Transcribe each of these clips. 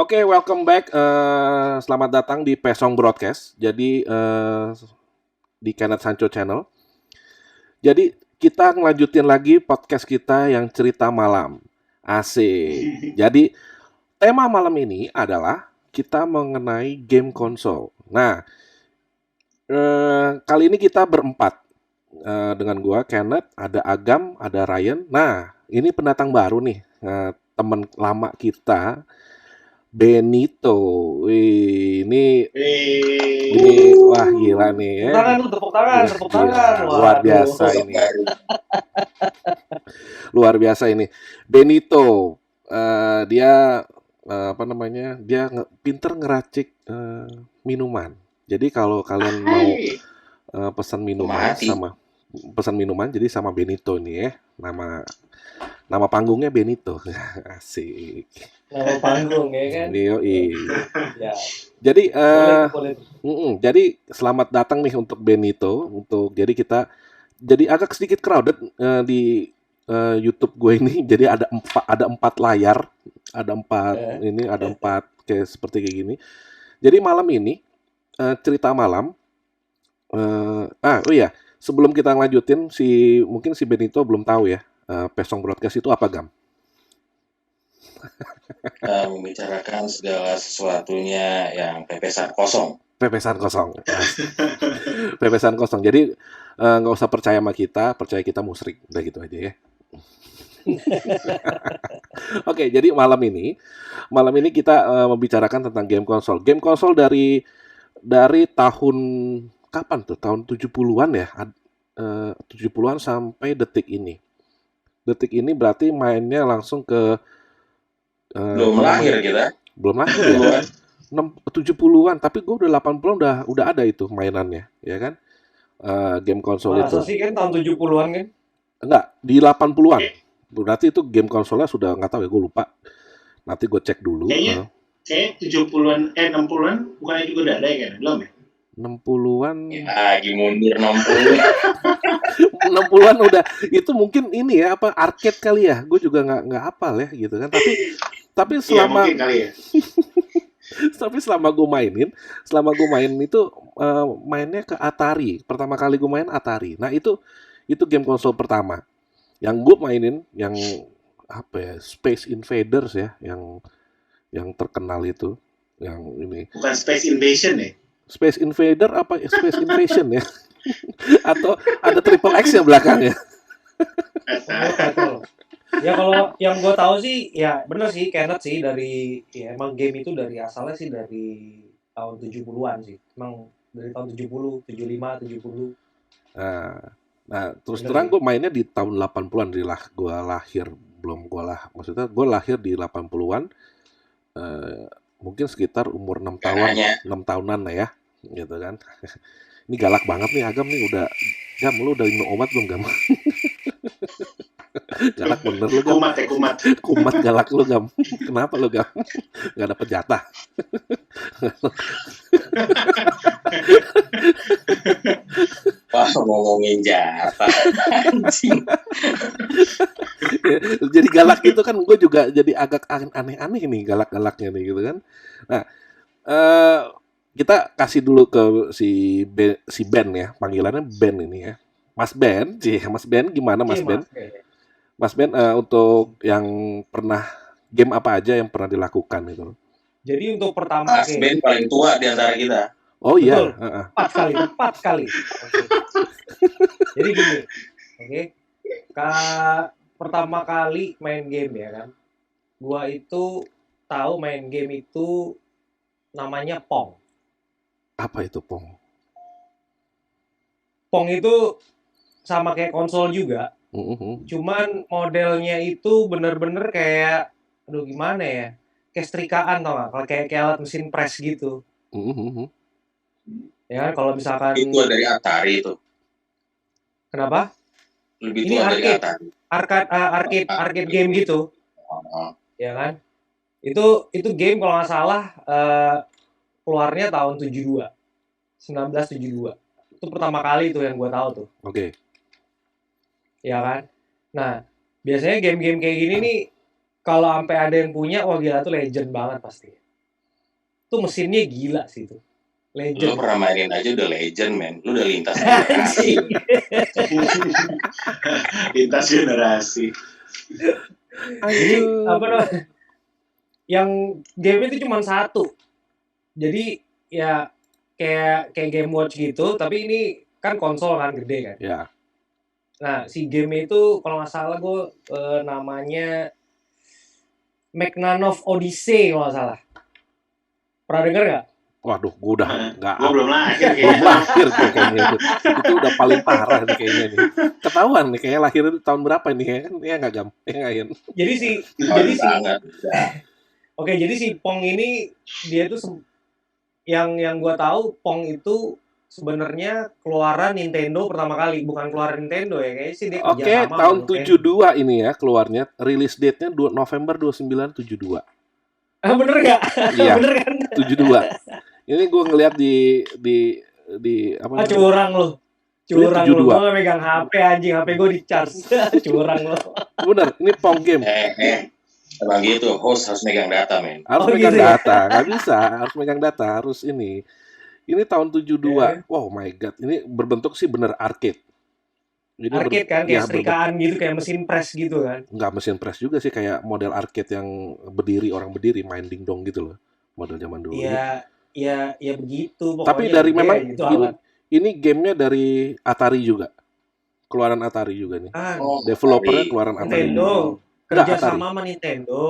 Oke, welcome back. Selamat datang di Pesong Broadcast. Jadi di Kenneth Sancho Channel. Jadi kita ngelanjutin lagi podcast kita yang cerita malam. Asik. Jadi tema malam ini adalah kita mengenai game konsol. Nah, kali ini kita berempat. Dengan gua, Kenneth, ada Agam, ada Ryan. Nah, ini pendatang baru nih. Teman lama kita, Benito. Wih, ini wah gila nih ya. Tepuk tangan. Luar biasa ini. Luar biasa ini. Benito, dia dia pinter ngeracik minuman. Jadi kalau kalian mau pesan minuman jadi sama Benito nih ya. Nama panggungnya Benito. Asik. Nama panggung ya kan? Ya. Jadi jadi selamat datang nih untuk Benito. Jadi agak sedikit crowded di YouTube gue ini. Jadi ada empat layar, ada empat kayak seperti kayak gini. Jadi malam ini cerita malam. Sebelum kita lanjutin, mungkin si Benito belum tahu ya. Pesong Broadcast itu apa, Gam? Membicarakan segala sesuatunya yang pepesan kosong. Pepesan kosong. Jadi nggak usah percaya sama kita, percaya kita musrik. Udah gitu aja ya. Oke, jadi malam ini kita membicarakan tentang game konsol. Game konsol dari tahun kapan tuh? Tahun 70-an ya. 70-an sampai detik ini. Detik ini berarti mainnya langsung ke belum lahir kita. Belum lahir ya. 70-an, tapi gue udah 80-an udah ada itu mainannya, ya kan? Game konsol itu. Masa sih kan tahun 70-an kan? Enggak, di 80-an. Berarti itu game konsolnya sudah nggak tahu ya, gue lupa. Nanti gue cek dulu. Kayaknya 70-an, 60-an bukannya juga udah ada ya kan? Belum ya? 60-an. Ya, lagi mundur 60. 60-an udah. Itu mungkin ini ya, arcade kali ya. Gue juga nggak hafal ya gitu kan. Tapi selama mungkin kali ya. Tapi selama gue main itu mainnya ke Atari. Pertama kali gue main Atari. Nah, itu game konsol pertama. Yang gue mainin yang Space Invaders ya, yang terkenal itu, yang ini. Bukan Space Invasion ya? Space Invader Space Invasion ya? Atau ada Triple X ya belakangnya? Ya kalau yang gue tahu sih, ya bener sih Kenneth sih emang game itu dari asalnya sih dari tahun 70-an sih. Emang dari tahun 70, 75, 70. Nah, terus terang gue mainnya di tahun 80-an. Gue lahir maksudnya gue lahir di 80-an. Mungkin sekitar umur 6 tahunan lah ya, gitu kan. Ini galak banget nih Agam nih, udah Gam, lu udah minum obat belum, Gam? Galak bener lu, Gam. Kumat galak lu, Gam. Kenapa lu, Gam? Gak dapet jatah. Wah, ngomongin jatah. Jadi galak itu kan gue juga jadi agak aneh-aneh nih galak-galaknya nih gitu kan. Nah, kita kasih dulu ke si Ben ya, panggilannya Ben ini ya. Mas Ben gimana Mas Ben? Mas Ben, untuk yang pernah game apa aja yang pernah dilakukan itu? Jadi untuk pertama Mas Ben paling tua di antara kita. Oh iya. 4 kali. Okay. Jadi gini, pertama kali main game ya kan, gua itu tahu main game itu namanya Pong. Apa itu Pong? Pong itu sama kayak konsol juga, cuman modelnya itu bener-bener kayak, gimana ya, kayak setrikaan tau gak? Kayak alat mesin press gitu. Ya kan, kalau misalkan itu dari Atari itu. Kenapa? Lebih tua dari Atari. Arcade game gitu. Ya kan? Itu game kalau nggak salah keluarnya tahun 1972. Itu pertama kali tuh yang gue tahu tuh. Oke. Ya kan? Nah, biasanya game-game kayak gini nih kalau sampai ada yang punya, wah gila tuh legend banget pasti. tuh mesinnya gila sih itu. Lu Legend. pernah mainin aja udah legend, men. Lu udah lintas generasi. Lintas generasi. Jadi apa namanya? Yang game itu cuma satu. Jadi ya kayak Game Watch gitu, tapi ini kan konsol kan gede kan. Ya. Nah, si game itu kalau nggak salah gue namanya Magnanov Odyssey kalau nggak salah. Pernah denger nggak? Waduh, gue udah nggak Gue belum lahir belum kayaknya. lahir tuh kayaknya itu. Itu udah paling parah nih kayaknya nih. Ketahuan nih kayaknya lahir tahun berapa nih ya kan? Ya nggak ya nggak Yan? Jadi si Sangat. Oke, jadi si Pong ini dia tuh yang gua tahu Pong itu sebenarnya keluaran Nintendo pertama kali, bukan keluaran Nintendo ya, kayaknya sih dia kerja Oke, sama tahun sama Nintendo. 72 ini ya keluarnya. Release date-nya November 29 72. Bener nggak? Iya. Bener kan? 72. Ini gue ngeliat di apa namanya? Curang lo. Curang Ini lo. 72. Gue gak megang HP anjing, HP gue di charge. Curang lo. Bener, ini Pong game. Emang gitu, host harus megang data, men. Harus Oh, megang gitu ya? data, nggak bisa, harus megang data, harus ini. Ini tahun 72. Ya. Wow, my god, ini berbentuk sih bener arcade. Jadi Arcade kan, kayak ya, setrikaan gitu, kayak mesin press gitu kan. nggak mesin press juga sih, kayak model arcade yang orang berdiri main dingdong gitu loh, model zaman dulu. Ya begitu pokoknya. Tapi dari gede, memang gitu alat. ini gamenya dari Atari juga, keluaran Atari juga nih. Developernya keluaran Atari. Nintendo. Nggak, Kerja Atari. sama Nintendo.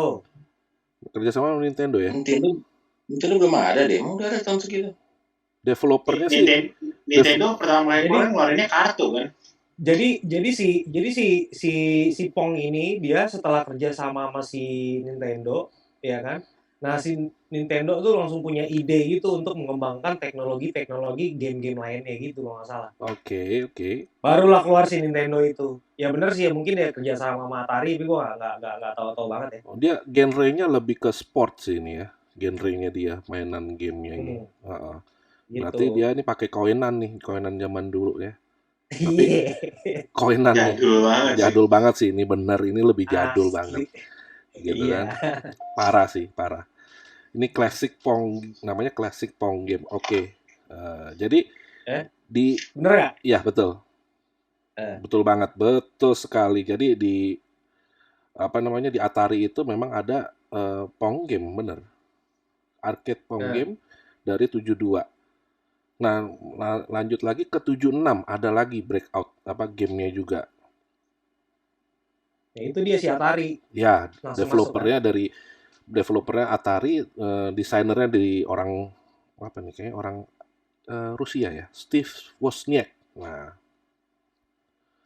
Kerja sama Nintendo ya. Nintendo belum ada deh, emang udah ada tahun segitu. Developernya sih. Nintendo pertama kali ngeluarinnya kartu kan. Jadi si Pong ini dia setelah kerja sama si Nintendo, ya kan? Nah, si Nintendo tuh langsung punya ide gitu untuk mengembangkan teknologi game-game lainnya gitu kalau nggak salah. Oke. Barulah keluar si Nintendo itu. Ya bener sih ya, mungkin dia kerja sama Atari, tapi gua nggak tahu banget ya. Oh, dia genrenya lebih ke sport sih ini ya. Genrenya dia mainan gamenya ini. Gitu. Berarti dia ini pakai koinan zaman dulu ya. Iya. Koinan jadul banget sih ini, bener, ini lebih jadul Asli. banget. Gitu Iya. kan. Parah. Ini classic Pong, namanya classic Pong game. Oke. Jadi di Bener nggak? Iya, betul. Betul banget, betul sekali. Jadi di di Atari itu memang ada Pong game, bener. Arcade Pong game dari 72. Nah, lanjut lagi ke 76, ada lagi Breakout gamenya juga. Ya itu dia si Atari. Ya, Langsung developernya Atari, desainernya dari orang kayaknya orang Rusia ya, Steve Wozniak. Nah.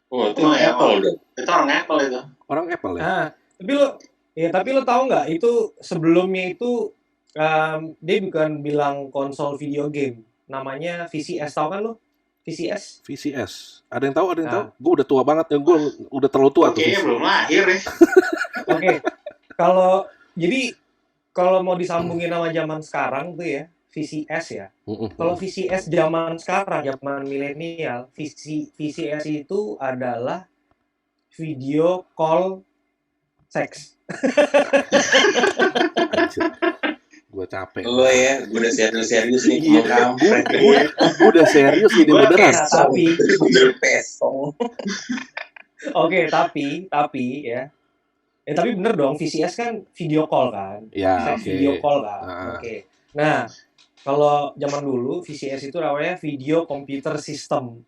Oh, itu Apple dong. Itu orang Apple itu. Orang Apple ya. Nah, tapi lo tahu nggak itu sebelumnya itu dia bukan bilang konsol video game, namanya VCS, tahu kan lo? VCS? VCS. Ada yang tahu? Tahu? Gue udah tua banget, gue udah terlalu tua tuh. Kayaknya belum lahir ya. Oke. Kalau mau disambungin sama zaman sekarang tuh ya, VCS ya. Kalau VCS zaman sekarang, zaman milenial, VCS itu adalah video call seks. Gue capek. Lo ya, gue udah serius nih. Gue udah serius ini beneran. Oke, tapi ya. Tapi bener dong, VCS kan video call kan. Ya, Video call kan. Oke. Nah, kalau zaman dulu VCS itu namanya video computer system.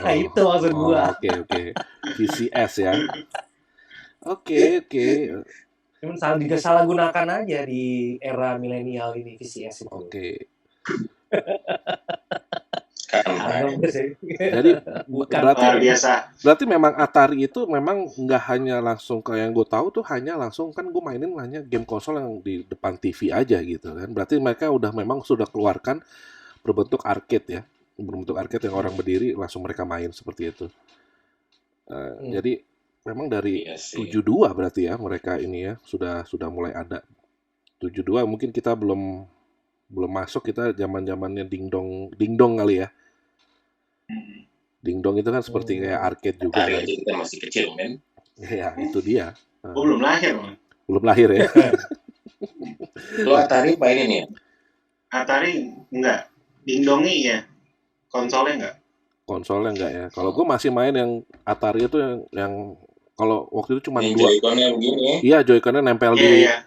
Itu maksud gua. Oke. VCS ya. Oke. Cuman salah gunakan aja di era milenial ini VCS itu. Oke. Jadi berarti memang Atari itu memang nggak hanya langsung kayak yang gue tahu tuh hanya langsung kan gue mainin hanya game konsol yang di depan TV aja gitu kan. Berarti mereka memang sudah keluarkan berbentuk arcade ya, berbentuk arcade yang orang berdiri langsung mereka main seperti itu. Jadi memang dari 72 berarti ya mereka ini ya sudah mulai ada. 72 mungkin kita belum masuk, kita zaman-zamannya dingdong kali ya. Dingdong itu kan seperti kayak arcade juga. Atari aja kita masih kecil, men. Ya, itu dia. Belum lahir, man. Belum lahir ya. Lo Atari mainin ya? Atari enggak. Dingdongi ya. Konsolnya enggak. Konsolnya enggak ya. Kalau gue masih main yang Atari itu yang kalau waktu itu cuma Yang 2. Joy-Con-nya begini. Iya, Joy-Con-nya nempel Iya.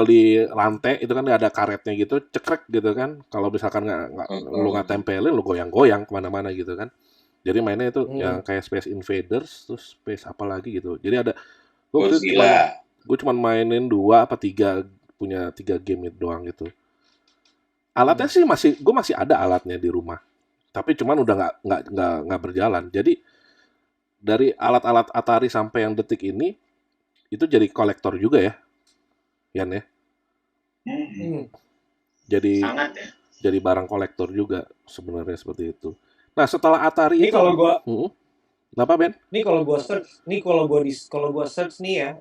di lantai itu kan ada karetnya gitu, cekrek gitu kan. Kalau misalkan lu nggak tempelin, lu goyang-goyang kemana-mana gitu kan. Jadi mainnya itu yang kayak Space Invaders, terus Space apa lagi gitu. Jadi ada gue cuma mainin 2 apa 3, punya 3 game itu doang gitu. Alatnya sih gue masih ada alatnya di rumah. Tapi cuman udah nggak berjalan. Jadi dari alat-alat Atari sampai yang detik ini itu jadi kolektor juga ya, Yan ya. Jadi sangat ya. Jadi barang kolektor juga sebenarnya seperti itu. Nah setelah Atari ini itu, kalau gua, kenapa Ben? Ini kalau gua search nih ya,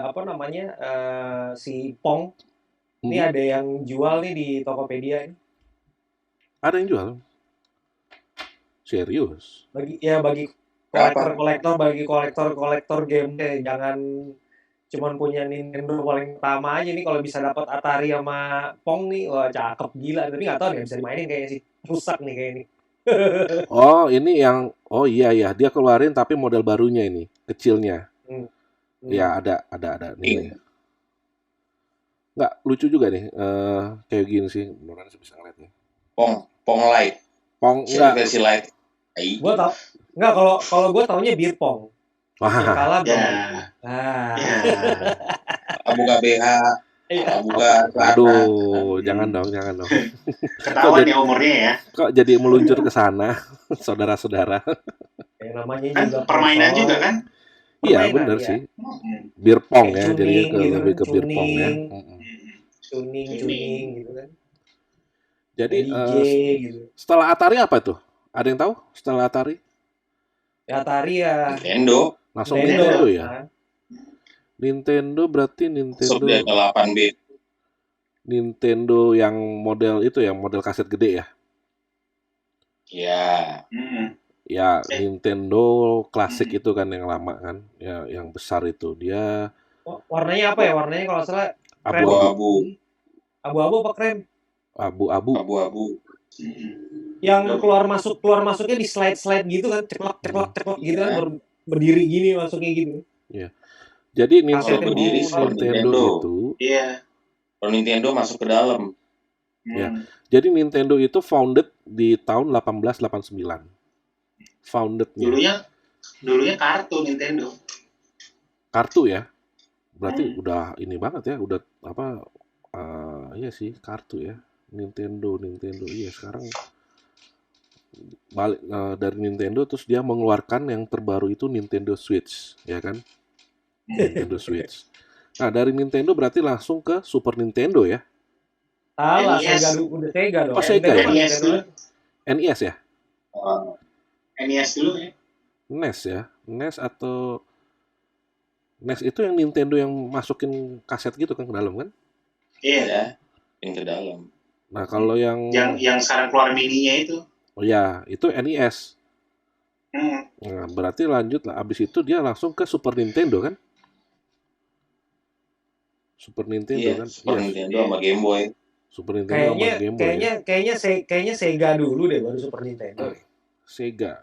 apa namanya si Pong, ini ada yang jual nih di Tokopedia ini. Ada yang jual? Serius? Bagi kolektor game deh, jangan cuman punya Nintendo paling pertama aja nih. Kalau bisa dapat Atari sama Pong nih, wah cakep gila. Tapi nggak tahu nih bisa dimainin kayaknya sih, rusak nih kayak ini. Oh ini yang, oh iya dia keluarin tapi model barunya ini, kecilnya. Ya ada nih. Nggak lucu juga nih, kayak gini sih, beneran saya bisa ngeliat nih. Pong Light. Pong enggak. Versi Light. Gua tau, enggak kalau gua taunya beer pong. Yang kalah Buka BH. Aduh, jangan dong. Ketahuan ya umurnya ya. Kok jadi meluncur ke sana, saudara-saudara? Namanya kan juga permainan konsol. juga kan? Iya bener sih. Beer pong ya, jadi lebih ke beer pong ya. Tuning gitu kan. Jadi gitu. Setelah Atari apa tuh? Ada yang tahu? Setelah Atari? Ya Atari ya. Nintendo. Langsung Nintendo ya. Nintendo berarti Nintendo 8-bit. Nintendo yang model itu yang model kaset gede ya? Iya. Ya Nintendo klasik itu kan yang lama kan, ya yang besar itu dia. Warnanya apa ya? Warnanya kalau salah abu-abu. Abu-abu apa krem? Abu-abu. Yang keluar masuknya di slide gitu kan, ceklok gitu kan, berdiri gini masuknya gitu. Iya. Jadi Nintendo itu. Iya. Kalau Nintendo masuk ke dalam. Ya. Jadi Nintendo itu founded di tahun 1889. Foundednya. Dulunya kartu Nintendo. Kartu ya. Berarti udah ini banget ya, udah apa? Iya sih kartu ya. Nintendo iya sekarang balik dari Nintendo terus dia mengeluarkan yang terbaru itu Nintendo Switch ya kan. Nintendo Switch. Nah dari Nintendo berarti langsung ke Super Nintendo ya. Salah, udah Sega dong. Oh Sega ya. NES ya. NES dulu ya. NES ya. NES atau NES itu yang Nintendo yang masukin kaset gitu kan ke dalam kan? Iya. Yang ke dalam. Nah kalau yang sekarang keluar mininya itu. Oh ya, itu NES. Nah, berarti lanjut lah. Abis itu dia langsung ke Super Nintendo kan? Super Nintendo kan? Super Nintendo sama Game Boy. Super Nintendo sama Game Boy. Kayaknya Sega dulu deh baru Super Nintendo. Sega.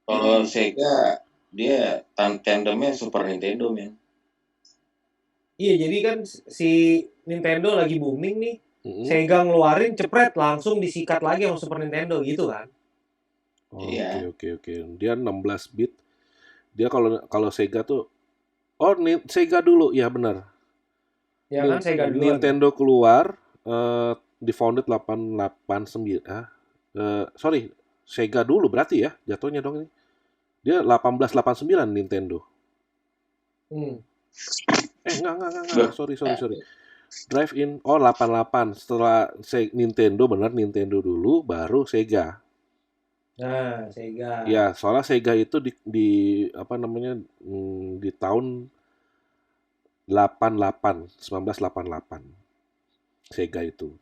Kalau Sega dia tandemnya Super Nintendo men. Iya, jadi kan si Nintendo lagi booming nih. Sega ngeluarin cepret langsung disikat lagi sama Super Nintendo gitu kan. Oke. Dia 16 bit. Dia kalau Sega tuh Sega dulu ya benar. Ya kan Sega dulu. Nintendo keluar di founded 889. Sega dulu berarti ya jatuhnya dong ini. Dia 1889 Nintendo. Enggak. Sorry. Drive-in 88 setelah Nintendo dulu baru Sega. Nah, Sega. Ya, soalnya Sega itu di apa namanya di tahun 1988. Sega itu.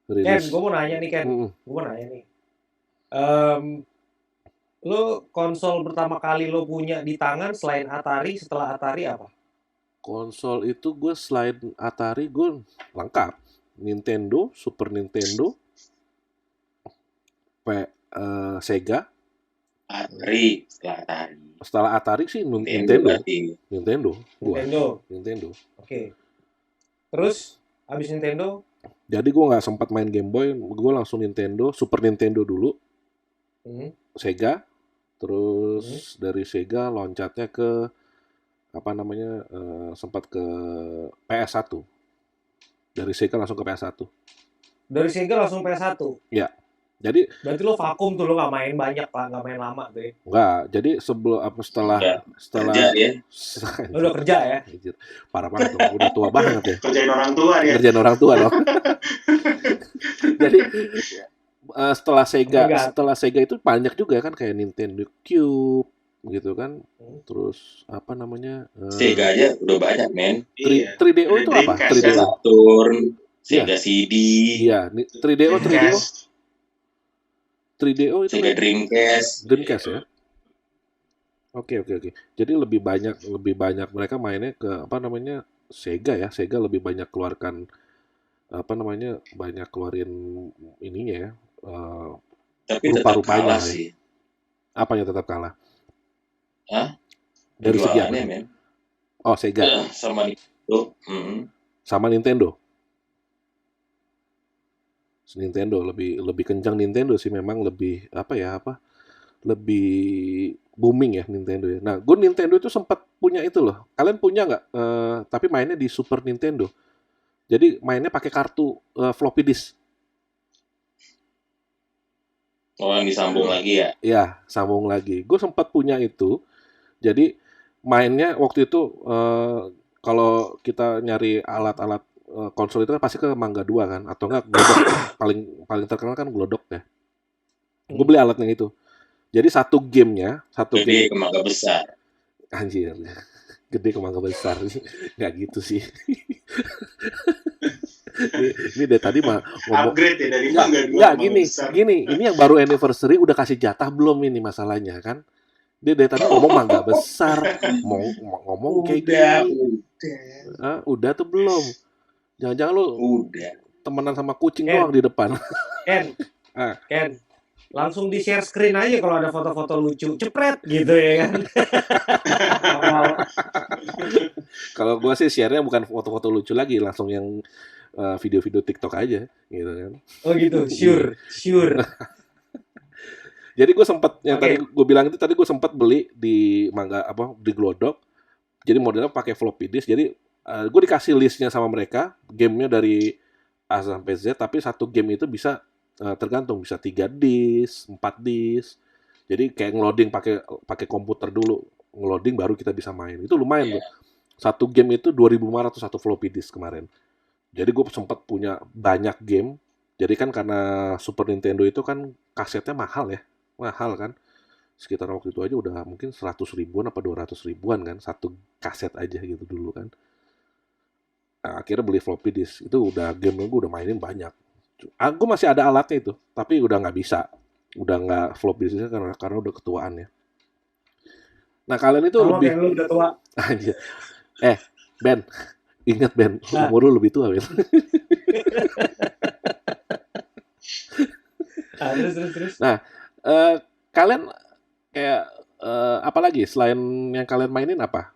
Ken, gue mau nanya nih lo konsol pertama kali lo punya di tangan selain Atari, setelah Atari apa? Konsol itu gue selain Atari gue lengkap. Nintendo, Super Nintendo, Sega. Atari, setelah Atari. Setelah Atari sih Nintendo Nintendo. Gua. Nintendo. Nintendo. Oke. Terus abis Nintendo? Jadi gue nggak sempat main Game Boy, gue langsung Nintendo, Super Nintendo dulu, Sega, terus dari Sega loncatnya ke apa namanya, sempat ke PS1. Dari Sega langsung ke PS1. Dari Sega langsung PS1. Ya. Jadi berarti lo vakum tuh, lo nggak main banyak pak, nggak main lama tuh ya? Nggak, jadi setelah kerja ya. Lo udah kerja ya? Parah banget dong, udah tua banget ya. Kerjain orang tua dia. Kerjain orang tua loh. Jadi setelah Sega itu banyak juga kan, kayak Nintendo Cube gitu kan. Terus apa namanya? Sega aja udah banyak, men. 3DO itu apa? 3DO Saturn, Sega CD. Iya, 3DO. 3DO itu Sega Dreamcast ya. Oke. Jadi lebih banyak mereka mainnya ke apa namanya, Sega ya. Sega lebih banyak keluarkan apa namanya, banyak keluarin ininya ya. Tapi rupa-rupanya sih. Apanya tetap kalah? Hah? Dari segi apa? Men. Oh, Sega. Sama Nintendo. Sama Nintendo. Nintendo lebih kencang Nintendo sih, memang lebih lebih booming ya Nintendo ya. Nah, gue Nintendo itu sempat punya itu loh. Kalian punya nggak? Tapi mainnya di Super Nintendo. Jadi mainnya pakai kartu floppy disk. Oh, yang disambung lagi ya? Iya, sambung lagi. Gue sempat punya itu. Jadi mainnya waktu itu kalau kita nyari alat-alat konsol itu kan pasti ke Mangga 2 kan, atau enggak Glodok. paling terkenal kan Glodok ya. Gue beli alatnya itu. Jadi satu game ke Mangga besar. Anjir. Gede ke Mangga besar. Nggak gitu sih. ini dari tadi mah ngomong upgrade ya dari Mangga 2. Nggak, gini. Ini yang baru anniversary udah kasih jatah belum ini masalahnya kan? Dia dari tadi ngomong Mangga besar, ngomong kayak gini. Udah tuh belum? Jangan-jangan lu temenan sama kucing doang di depan. Ken, langsung di share screen aja kalau ada foto-foto lucu, cepret gitu ya kan. Kalau gua sih share-nya bukan foto-foto lucu lagi, langsung yang video-video TikTok aja gitu kan. Oh gitu, sure. Jadi gue sempat tadi gue bilang itu, tadi gue sempat beli di Mangga di Glodok. Jadi modelnya pakai floppy disk. Jadi gue dikasih listnya sama mereka, gamenya dari A sampai Z, tapi satu game itu bisa tergantung, bisa 3 disk, 4 disk. Jadi kayak ngeloading pakai komputer dulu, ngeloading baru kita bisa main. Itu lumayan loh. Satu game itu 2.500 satu floppy disk kemarin. Jadi gue sempat punya banyak game. Jadi kan karena Super Nintendo itu kan kasetnya mahal kan. Sekitar waktu itu aja udah mungkin 100 ribuan apa 200 ribuan kan, satu kaset aja gitu dulu kan. Nah, akhirnya beli floppy disk. Itu udah game gue udah mainin banyak. Aku masih ada alatnya itu, tapi udah nggak bisa. Udah nggak floppy disknya karena udah ketuaan ya. Nah, kalian itu lebih... Lu udah tua. Anjir. Ben, ingat Ben, umur lu lebih tua, Ben. Terus. Nah, kalian kayak apa lagi selain yang kalian mainin apa?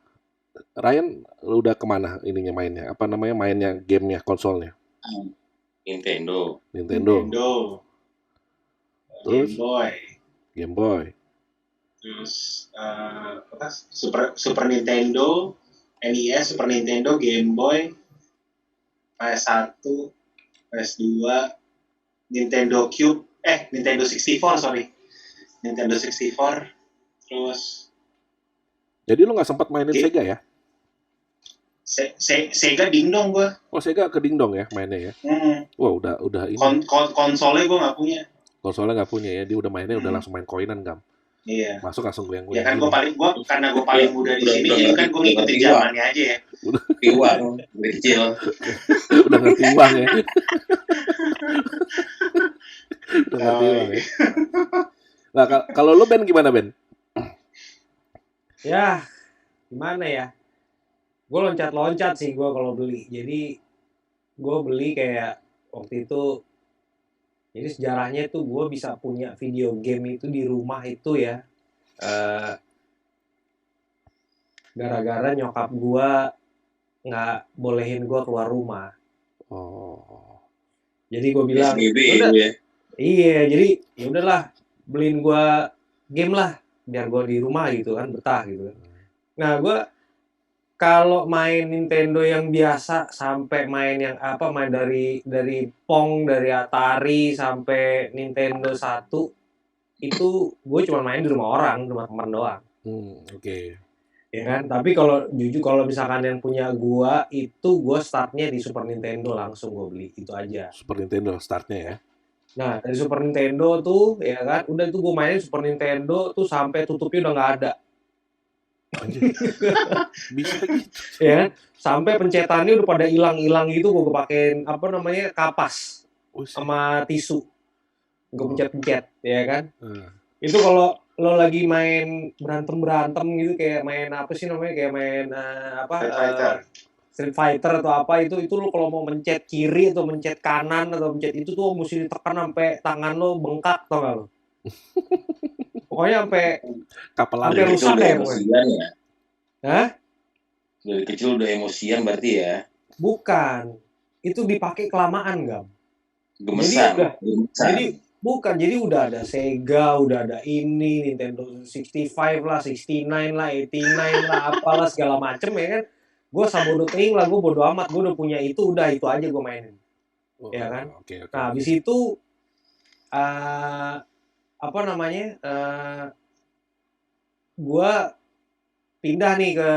Ryan, lu udah kemana ininya mainnya? Apa namanya mainnya, gamenya, konsolnya? Nintendo. Terus Game Boy. Game Boy. Terus Super Nintendo, NES, Super Nintendo, Game Boy, PS1, PS2, Nintendo Cube, Nintendo 64, Nintendo 64, terus... Jadi lu nggak sempat mainin Sega ya? Sega dingdong gue. Oh, Sega ke dingdong ya mainnya ya? Wah, udah ini. Konsolnya gue nggak punya. Konsolnya nggak punya ya, dia udah mainnya udah langsung main koinan, Gam. Iya. Masuk langsung gue. Ya kan karena gue paling muda di sini, jadi kan gue ngikutin zamannya aja ya. Udah kecil. Udah ngerti uang ya. Udah ngerti uang ya. Nah, kalau lu Ben gimana, Ben? Ya, gimana ya? Gue loncat-loncat sih gue kalau beli. Jadi gue beli kayak waktu itu. Jadi sejarahnya itu gue bisa punya video game itu di rumah itu ya, gara-gara nyokap gue nggak bolehin gue keluar rumah. Oh. Jadi gue bilang, PSBB udah, itu ya. iya, jadi ya udahlah, beliin gue game lah, biar gue di rumah gitu kan, betah gitu. Nah, gue kalau main Nintendo yang biasa sampai main yang apa, main dari Pong, dari Atari sampai Nintendo 1 itu gue cuma main di rumah orang, di rumah teman doang. Oke. Ya kan? Tapi kalau jujur kalau misalkan yang punya gua itu gue startnya di Super Nintendo langsung gue beli itu aja. Super Nintendo startnya ya. Nah, dari Super Nintendo tuh ya kan, udah itu gue mainin Super Nintendo tuh sampai tutupnya udah nggak ada. Anjir. Bisa gitu. Ya kan? Sampai pencetannya udah pada hilang-hilang gitu, gue pakein apa namanya, kapas sama tisu. Gue pencet-pencet, ya kan? Itu kalau lo lagi main berantem gitu, kayak main apa sih namanya, kayak main Street Fighter atau apa itu lo kalau mau mencet kiri atau mencet kanan atau mencet itu tuh mesti ditekan sampai tangan lo bengkak, tau gak lo? Pokoknya sampai rusak ya pokoknya. Hah? Dari kecil udah emosian berarti ya? Bukan, itu dipakai kelamaan, Gam. Gemesan. Jadi bukan, jadi udah ada Sega, udah ada ini, Nintendo 65 lah, 69 lah, 89 lah, apalah segala macem ya kan. Gue sabodo teing lah, gue bodo amat, gue udah punya itu, udah itu aja gue mainin. Ya kan? Okay. Nah, habis itu apa namanya? Gue pindah nih ke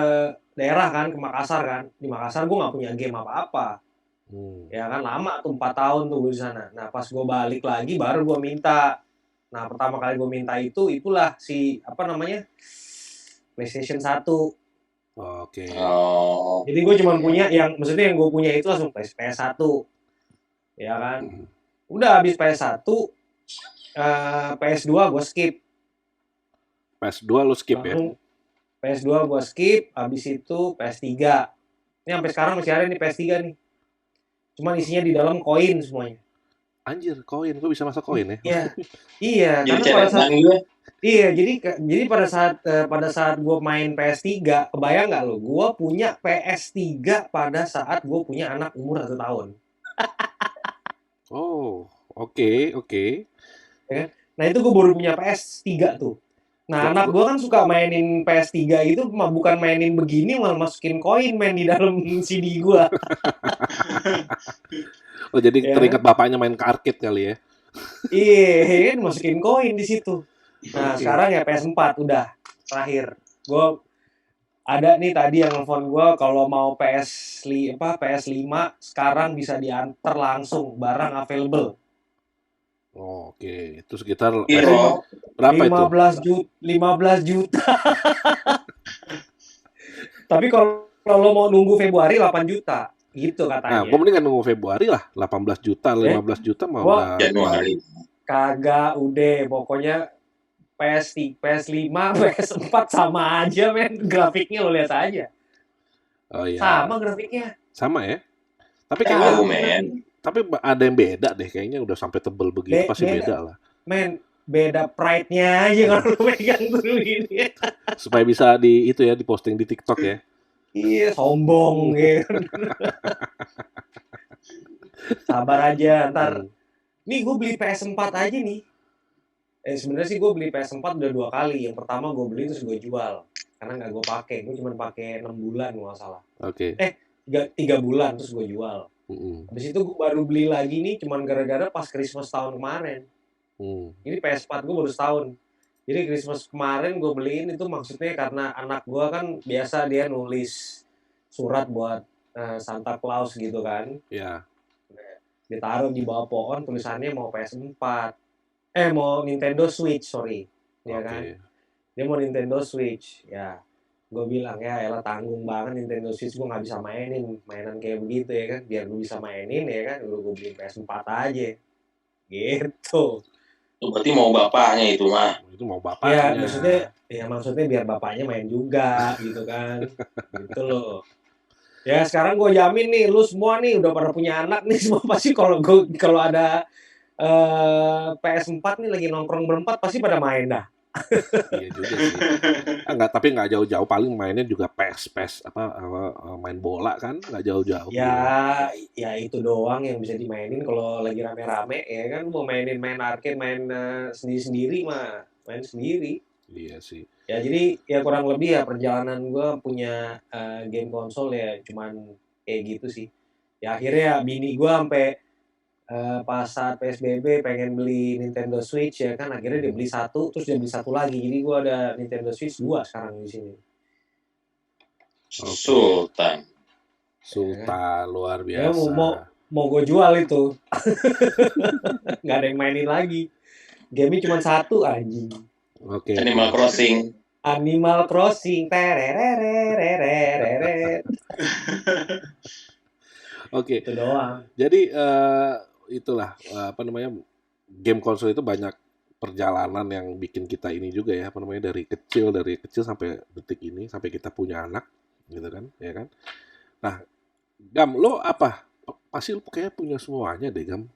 daerah kan, ke Makassar kan. Di Makassar gue nggak punya game apa-apa. Ya kan, lama tuh 4 tahun tuh gue di sana. Nah, pas gue balik lagi baru gue minta. Nah, pertama kali gue minta itulah si apa namanya? PlayStation 1. Oke. Jadi gue cuma punya maksudnya yang gue punya itu langsung PS1. Ya kan? Udah habis PS1, PS2 gue skip. PS2 lu skip langsung, ya? PS2 gue skip, habis itu PS3. Ini sampai sekarang masih ada nih PS3 nih. Cuman isinya di dalam koin semuanya. Anjir, koin, kok bisa masuk koin ya? Iya, karena pada saat jadi pada saat gue main PS3, kebayang nggak lo? Gue punya PS3 pada saat gue punya anak umur 1 tahun. Oh, oke. Ya, nah itu gue baru punya PS3 tuh. Nah, anak gue kan suka mainin PS3 itu, bukan mainin begini, malah masukin koin main di dalam CD gue. Oh, jadi teringat bapaknya main ke arcade kali ya? Iya, masukin koin di situ. Nah, sekarang ya PS4 udah terakhir. Gue ada nih tadi yang nelfon gue kalau mau PS5 sekarang bisa diantar langsung, barang available. Oh, oke. Itu sekitar berapa 15 juta. Tapi kalau lo mau nunggu Februari 8 juta. Gitu katanya. Nah, gue mendingan nunggu Februari lah. 18 juta, 15 juta mau udah Januari. Kagak, udah. Pokoknya PS5, PS4 sama aja, men. Grafiknya lo lihat aja. Oh iya. Sama grafiknya. Sama ya? Tapi kayaknya tapi ada yang beda deh. Kayaknya udah sampai tebel begitu. Pasti beda lah. Men, beda pride-nya aja kalau lo pegang dulu ini. Supaya bisa diposting di TikTok ya. Iya, sombong gitu. Sabar aja, ntar. Nih gue beli PS4 aja nih. Sebenarnya sih gue beli PS4 udah 2 kali. Yang pertama gue beli terus gue jual. Karena nggak gue pakai. Gue cuma pakai 6 bulan nggak salah. Oke. 3 bulan terus gue jual. Habis itu gue baru beli lagi nih cuman gara-gara pas Christmas tahun kemarin. Ini PS4 gue baru setahun. Jadi Christmas kemarin gue beliin itu maksudnya karena anak gue kan biasa dia nulis surat buat Santa Claus gitu kan. Iya. Ditaruh di bawah pohon tulisannya mau PS4. Mau Nintendo Switch, sorry. Ya kan? Dia mau Nintendo Switch. Ya, gue bilang ya elah tanggung banget Nintendo Switch, gue nggak bisa mainan kayak begitu ya kan. Biar gue bisa mainin ya kan, udah gue beli PS4 aja. Gitu. Berarti mau bapaknya itu mah. Itu mau bapaknya. Ya maksudnya biar bapaknya main juga gitu kan. Gitu loh. Ya sekarang gue jamin nih, lu semua nih udah pada punya anak nih semua pasti kalau ada PS4 nih lagi nongkrong berempat pasti pada main dah. Iya juga sih. Tapi nggak jauh-jauh, paling mainnya juga PES main bola kan, nggak jauh-jauh. Ya, ya itu doang yang bisa dimainin kalau lagi rame-rame ya kan. Mau main arcade, main sendiri-sendiri mah main sendiri. Iya sih. Ya jadi ya kurang lebih ya perjalanan gue punya game konsol ya cuman kayak gitu sih. Ya akhirnya bini gue sampai pas saat PSBB pengen beli Nintendo Switch ya kan, akhirnya dia beli satu terus dia beli satu lagi. Jadi gue ada Nintendo Switch 2 sekarang di sini. Sultan. Luar Ya biasa. mau gue jual itu. Nggak ada yang mainin lagi. Game-nya cuma satu anjing. Oke. Animal Crossing. Tereret. Oke. Itu doang. Jadi itulah game konsol itu banyak perjalanan yang bikin kita ini juga ya, dari kecil sampai detik ini, sampai kita punya anak gitu kan, ya kan. Nah, Gam, lo apa? Pasti lo kayaknya punya semuanya deh, Gam.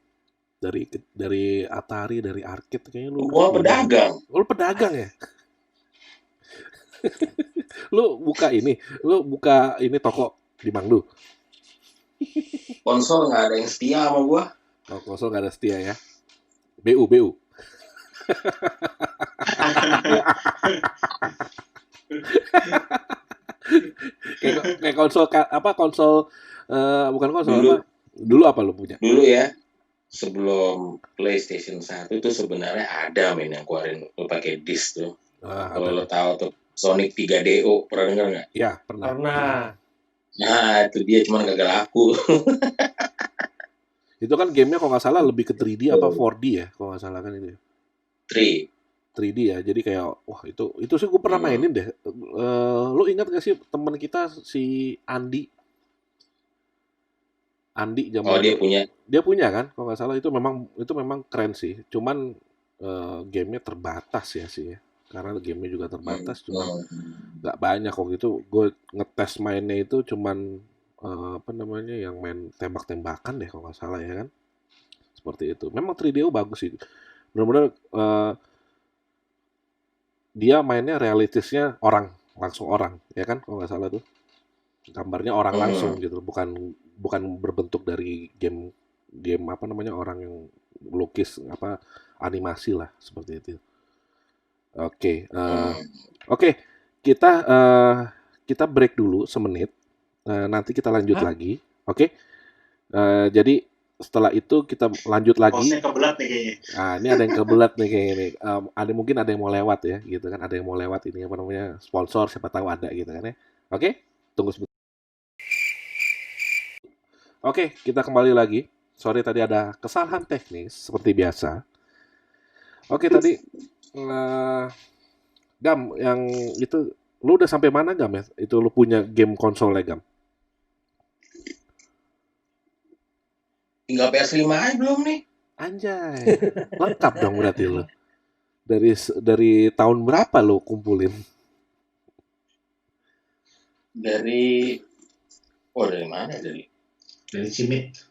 Dari Atari, dari arcade kayaknya lo. Gua pedagang. Lo pedagang ya? Lo buka ini toko di Mangdu. Konsol nggak ada yang setia sama gua. Oh, konsol nggak ada setia ya? BU. kayak konsol bukan konsol Dulu. apa? Dulu apa lo punya? Dulu ya, sebelum PlayStation 1 itu sebenarnya ada yang keluarin lo pakai disk tuh. Kalau lo tahu tuh Sonic 3DO, pernah dengar nggak? Ya, pernah. Nah, itu dia cuman gagal laku. Itu kan gamenya kalau nggak salah lebih ke 3D apa 4D ya, kalau nggak salah kan itu. 3D ya, jadi kayak wah itu sih gue pernah mainin deh. Lo ingat gak sih teman kita si Andi zaman dia punya kan, kalau nggak salah itu memang keren sih. Cuman gamenya terbatas ya sih ya. Karena gamenya juga terbatas, cuma nggak banyak. Waktu itu gue ngetes mainnya itu cuman yang main tembak-tembakan deh kalau nggak salah ya kan, seperti itu. Memang 3DO bagus sih, benar-benar dia mainnya realistisnya langsung orang ya kan, kalau nggak salah tuh gambarnya orang langsung gitu, bukan berbentuk dari game orang yang lukis animasi lah seperti itu. Oke, kita break dulu semenit, nanti kita lanjut lagi, oke? Jadi setelah itu kita lanjut lagi. Hostnya kebelat nih kayaknya. Nah, ini ada yang kebelat nih kayaknya nih. Mungkin ada yang mau lewat ya, gitu kan? Ada yang mau lewat ini sponsor, siapa tahu ada gitu kan ya? Oke, tunggu sebentar. Oke, kita kembali lagi. Sorry tadi ada kesalahan teknis seperti biasa. Oke, tadi Gam, yang itu lu udah sampai mana Gam ya? Itu lu punya game konsolnya Gam? Tinggal PS5 aja belum nih. Anjay, lengkap dong berarti lu. Dari tahun berapa lu kumpulin? Dari mana dari Cimit.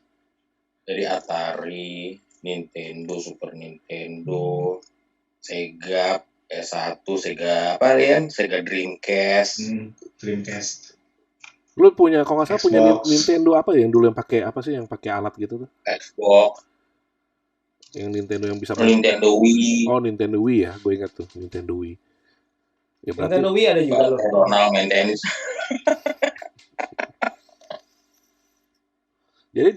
Dari Atari, Nintendo, Super Nintendo, Sega PS1, Sega Dreamcast. Dreamcast. Lu punya, kalau nggak salah punya Nintendo apa ya yang dulu yang pakai alat gitu tuh? Xbox. Yang Nintendo yang bisa Nintendo Wii. Oh, Nintendo Wii ya, gue ingat tuh Nintendo Wii. Ya, berarti Nintendo Wii ada juga loh. Ronald main tenis. Jadi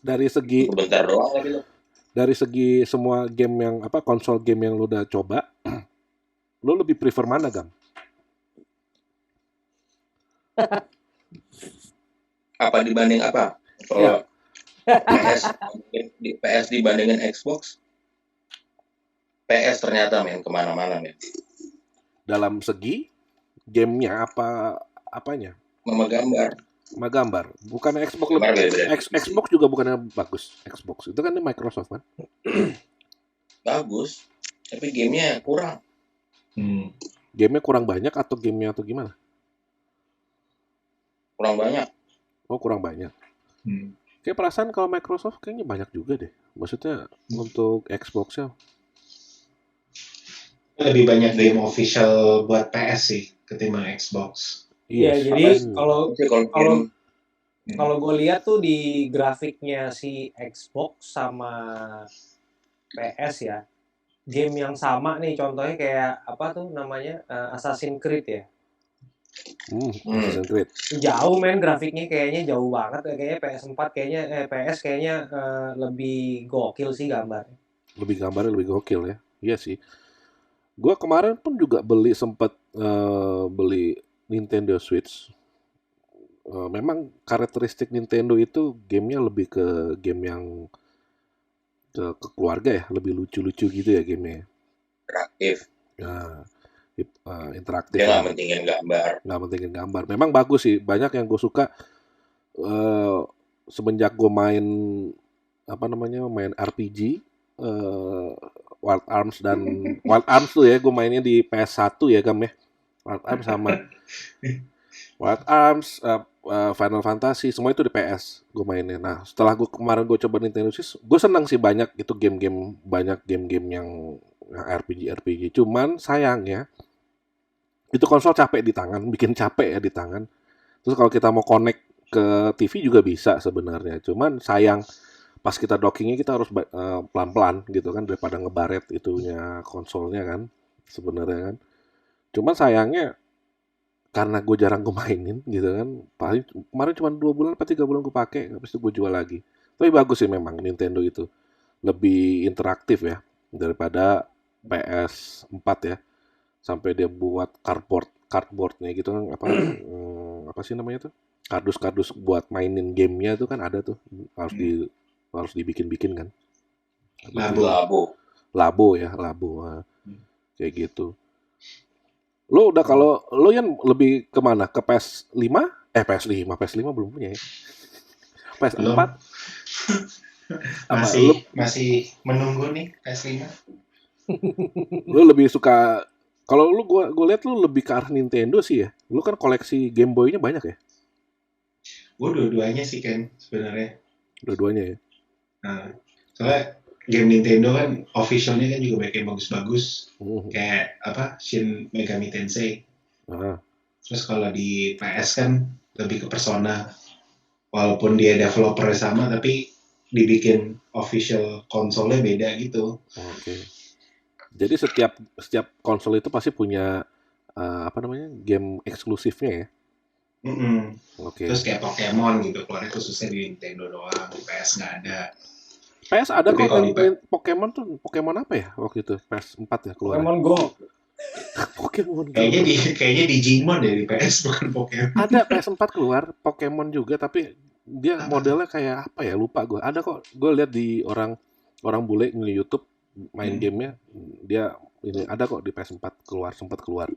dari segi bentar doang lagi lo. Dari segi semua game yang konsol game yang lu udah coba, lu lebih prefer mana, Gam? Apa dibanding apa? Kalau PS dibandingin Xbox, PS ternyata kemana-mana Dalam segi gamenya apanya? Sama gambar. Bukan Xbox Xbox juga bukannya bagus. Xbox itu kan Microsoft kan? Bagus, tapi gamenya kurang. Gamenya kurang banyak atau gamenya atau gimana? Kurang banyak. Oh, kurang banyak. Kayak perasaan kalau Microsoft kayaknya banyak juga deh. Maksudnya untuk Xbox-nya. Lebih banyak game official buat PS sih ketimbang Xbox. Iya, jadi kalau gue lihat tuh di grafiknya si Xbox sama PS ya, game yang sama nih contohnya kayak apa tuh namanya Assassin's Creed ya. Assassin's Creed. Jauh men grafiknya kayaknya jauh banget kayaknya PS4 kayaknya PS kayaknya lebih gokil sih gambarnya. Gambarnya lebih gokil ya. Iya sih. Gua kemarin pun juga sempat beli Nintendo Switch. Memang karakteristik Nintendo itu gamenya lebih ke game yang ke keluarga ya, lebih lucu-lucu gitu ya gamenya. Interaktif. Nah, interaktif. Dia nggak mentingin gambar. Memang bagus sih. Banyak yang gue suka semenjak gue main main RPG Wild Arms tuh ya, gue mainnya di PS1 ya Gam ya. Wild Arms sama Wild Arms, Final Fantasy, semua itu di PS gue mainnya. Nah, setelah kemarin gue coba Nintendo Switch, gue senang sih banyak game-game yang RPG. Cuman sayangnya itu konsol capek di tangan, bikin capek ya di tangan. Terus kalau kita mau connect ke TV juga bisa sebenarnya. Cuman sayang pas kita dockingnya kita harus pelan-pelan gitu kan, daripada ngebaret itunya konsolnya kan sebenarnya kan. Cuman sayangnya karena gue jarang gue mainin gitu kan, paling kemarin cuma 2 bulan atau 3 bulan gue pakai, habis itu gue jual lagi. Tapi bagus sih memang Nintendo itu, lebih interaktif ya daripada PS4 ya, sampai dia buat cardboardnya gitu kan, apa sih namanya tuh, kardus buat mainin gamenya tuh kan ada tuh, harus dibikin kan, labo kayak gitu. Lo udah, kalau lo yang lebih kemana? Ke PS5? PS5 belum punya ya. PS4? Masih menunggu nih PS5. Lo lebih suka, kalau lo gue lihat lo lebih ke arah Nintendo sih ya. Lo kan koleksi Game Boy-nya banyak ya? Gue dua-duanya sih kan sebenarnya. Dua-duanya ya. Nah, soalnya game Nintendo kan officialnya kan juga banyak yang bagus-bagus, kayak Shin Megami Tensei. Terus kalau di PS kan lebih ke Persona, walaupun dia developernya sama tapi dibikin official konsolnya beda gitu. Oke. Jadi setiap konsol itu pasti punya game eksklusifnya ya. Okay. Terus kayak Pokemon gitu, keluarnya khususnya di Nintendo doang, di PS nggak ada. PS ada kok Pokemon tuh. Pokemon apa ya waktu itu? PS4 ya keluar. Pokemon Go. Pokemon Go. Kayaknya Digimon dari PS bukan Pokemon. Ada PS4 keluar Pokemon juga, tapi dia modelnya kayak apa ya, lupa gue. Ada kok, gue lihat di orang bule di YouTube main gamenya, dia ini ada kok di PS4 sempat keluar.